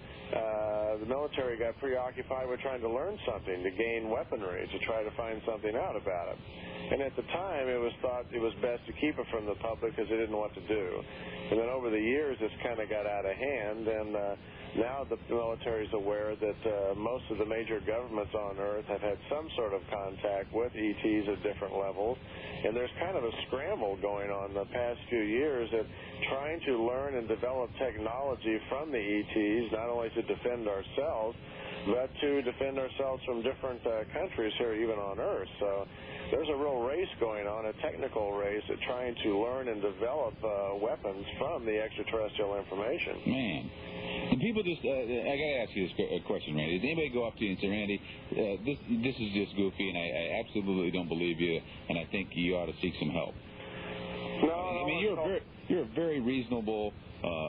the military got preoccupied with trying to learn something, to gain weaponry, to try to find something out about it. And at the time, it was thought it was best to keep it from the public because they didn't know what to do. And then over the years, this kind of got out of hand, and now the military is aware that most of the major governments on Earth have had some sort of contact with ETs at different levels. And there's kind of a scramble going on the past few years at trying to learn and develop technology from the ETs, not only to defend ourselves, but to defend ourselves from different countries here, even on Earth. So there's a real race going on, a technical race at trying to learn and develop weapons from the extraterrestrial information. Man. And people just, I got to ask you this question, Randy. Does anybody go up to you and say, Randy, this is just goofy, and I absolutely don't believe you, and I think you ought to seek some help? No, you're a very reasonable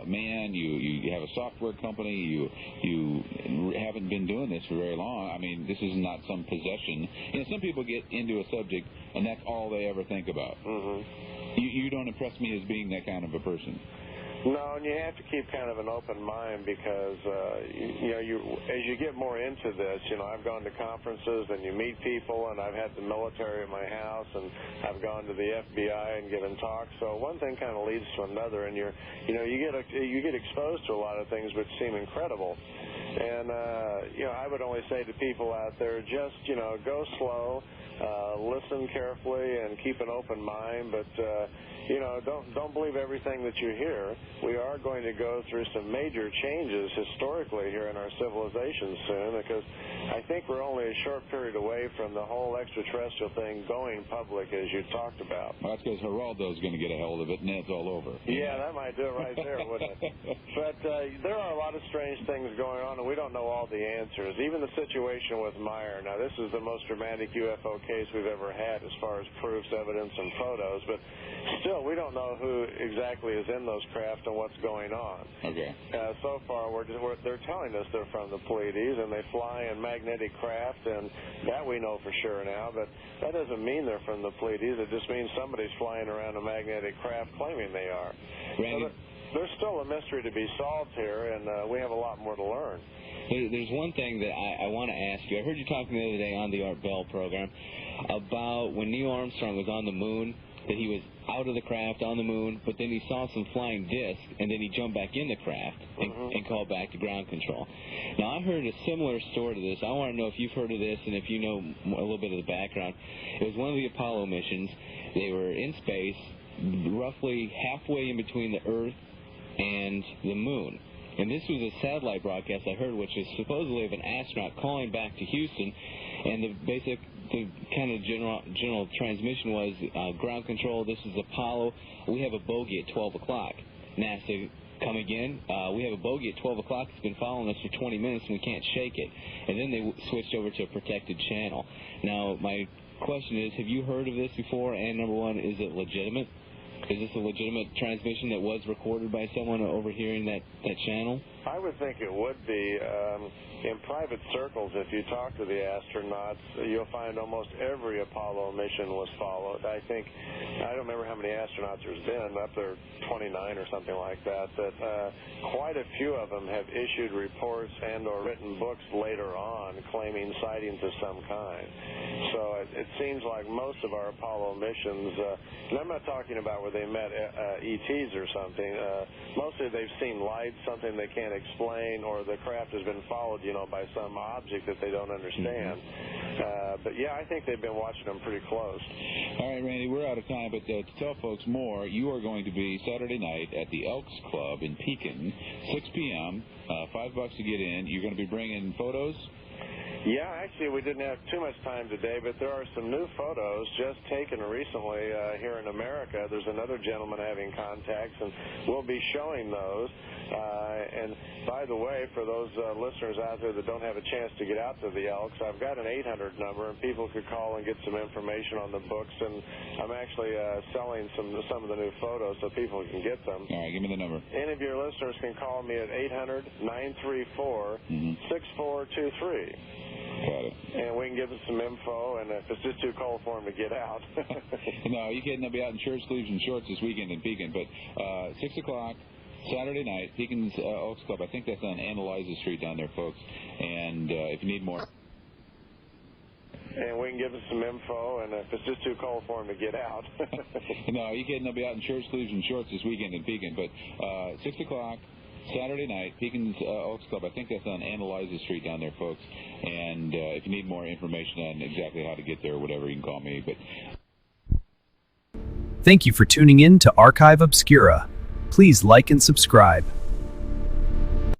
man. You have a software company. You haven't been doing this for very long. I mean, this is not some possession. You know, some people get into a subject and that's all they ever think about. Mm-hmm. You don't impress me as being that kind of a person. No, and you have to keep kind of an open mind because, as you get more into this, I've gone to conferences and you meet people, and I've had the military at my house, and I've gone to the FBI and given talks. So one thing kind of leads to another, and you get exposed to a lot of things which seem incredible. And, I would only say to people out there, just, go slow, listen carefully, and keep an open mind, but, don't believe everything that you hear. We are going to go through some major changes historically here in our civilization soon, because I think we're only a short period away from the whole extraterrestrial thing going public, as you talked about. Well, that's because Geraldo's going to get a hold of it, and then it's all over. Yeah, that might do it right there, wouldn't it? But there are a lot of strange things going on, and we don't know all the answers. Even the situation with Meier. Now, this is the most dramatic UFO case we've ever had as far as proofs, evidence, and photos, but still, we don't know who exactly is in those craft and what's going on. Okay. So far, they're telling us they're from the Pleiades, and they fly in magnetic craft, and that we know for sure now, but that doesn't mean they're from the Pleiades. It just means somebody's flying around a magnetic craft claiming they are. Randy, so there's still a mystery to be solved here, and we have a lot more to learn. There's one thing that I want to ask you. I heard you talking the other day on the Art Bell program about when Neil Armstrong was on the moon, that he was out of the craft on the moon, but then he saw some flying discs, and then he jumped back in the craft and called back to ground control. Now, I heard a similar story to this. I want to know if you've heard of this and if you know a little bit of the background. It was one of the Apollo missions. They were in space, roughly halfway in between the Earth and the moon. And this was a satellite broadcast I heard, which is supposedly of an astronaut calling back to Houston, and the kind of general transmission was, ground control, this is Apollo, we have a bogey at 12 o'clock. NASA, come again, we have a bogey at 12 o'clock, it's been following us for 20 minutes and we can't shake it. And then they switched over to a protected channel. Now, my question is, have you heard of this before? And number one, is it legitimate? Is this a legitimate transmission that was recorded by someone overhearing that channel? I would think it would be. In private circles, if you talk to the astronauts, you'll find almost every Apollo mission was followed. I don't remember how many astronauts there's been, up there 29 or something like that, quite a few of them have issued reports and or written books later on claiming sightings of some kind. So it seems like most of our Apollo missions, and I'm not talking about where they met ETs or something, mostly they've seen lights, something they can't explain, or the craft has been followed, by some object that they don't understand. But yeah, I think they've been watching them pretty close. All right, Randy, we're out of time, but to tell folks more, you are going to be Saturday night at the Elks Club in Pekin, 6 p.m., $5 to get in. You're going to be bringing photos? Yeah, actually, we didn't have too much time today, but there are some new photos just taken recently here in America. There's another gentleman having contacts, and we'll be showing those. And by the way, for those listeners out there that don't have a chance to get out to the Elks, I've got an 800 number, and people could call and get some information on the books. And I'm actually selling some of the new photos so people can get them. All right, give me the number. Any of your listeners can call me at 800-934-6423. Got it. And we can give them some info, and if it's just too cold for them to get out. No, you can't. They'll be out in shirt sleeves and shorts this weekend in Pekin. But 6 o'clock, Saturday night, Pekin's Elks Club. I think that's on Analyza Street down there, folks. And if you need more... And we can give them some info, and if it's just too cold for them to get out. No, you can't. They'll be out in shirt sleeves and shorts this weekend in Pekin. But 6 o'clock, Saturday night, Pekin's Elks Club. I think that's on Analyza Street down there, folks. And if you need more information on exactly how to get there or whatever, you can call me. But thank you for tuning in to Archive Obscura. Please like and subscribe.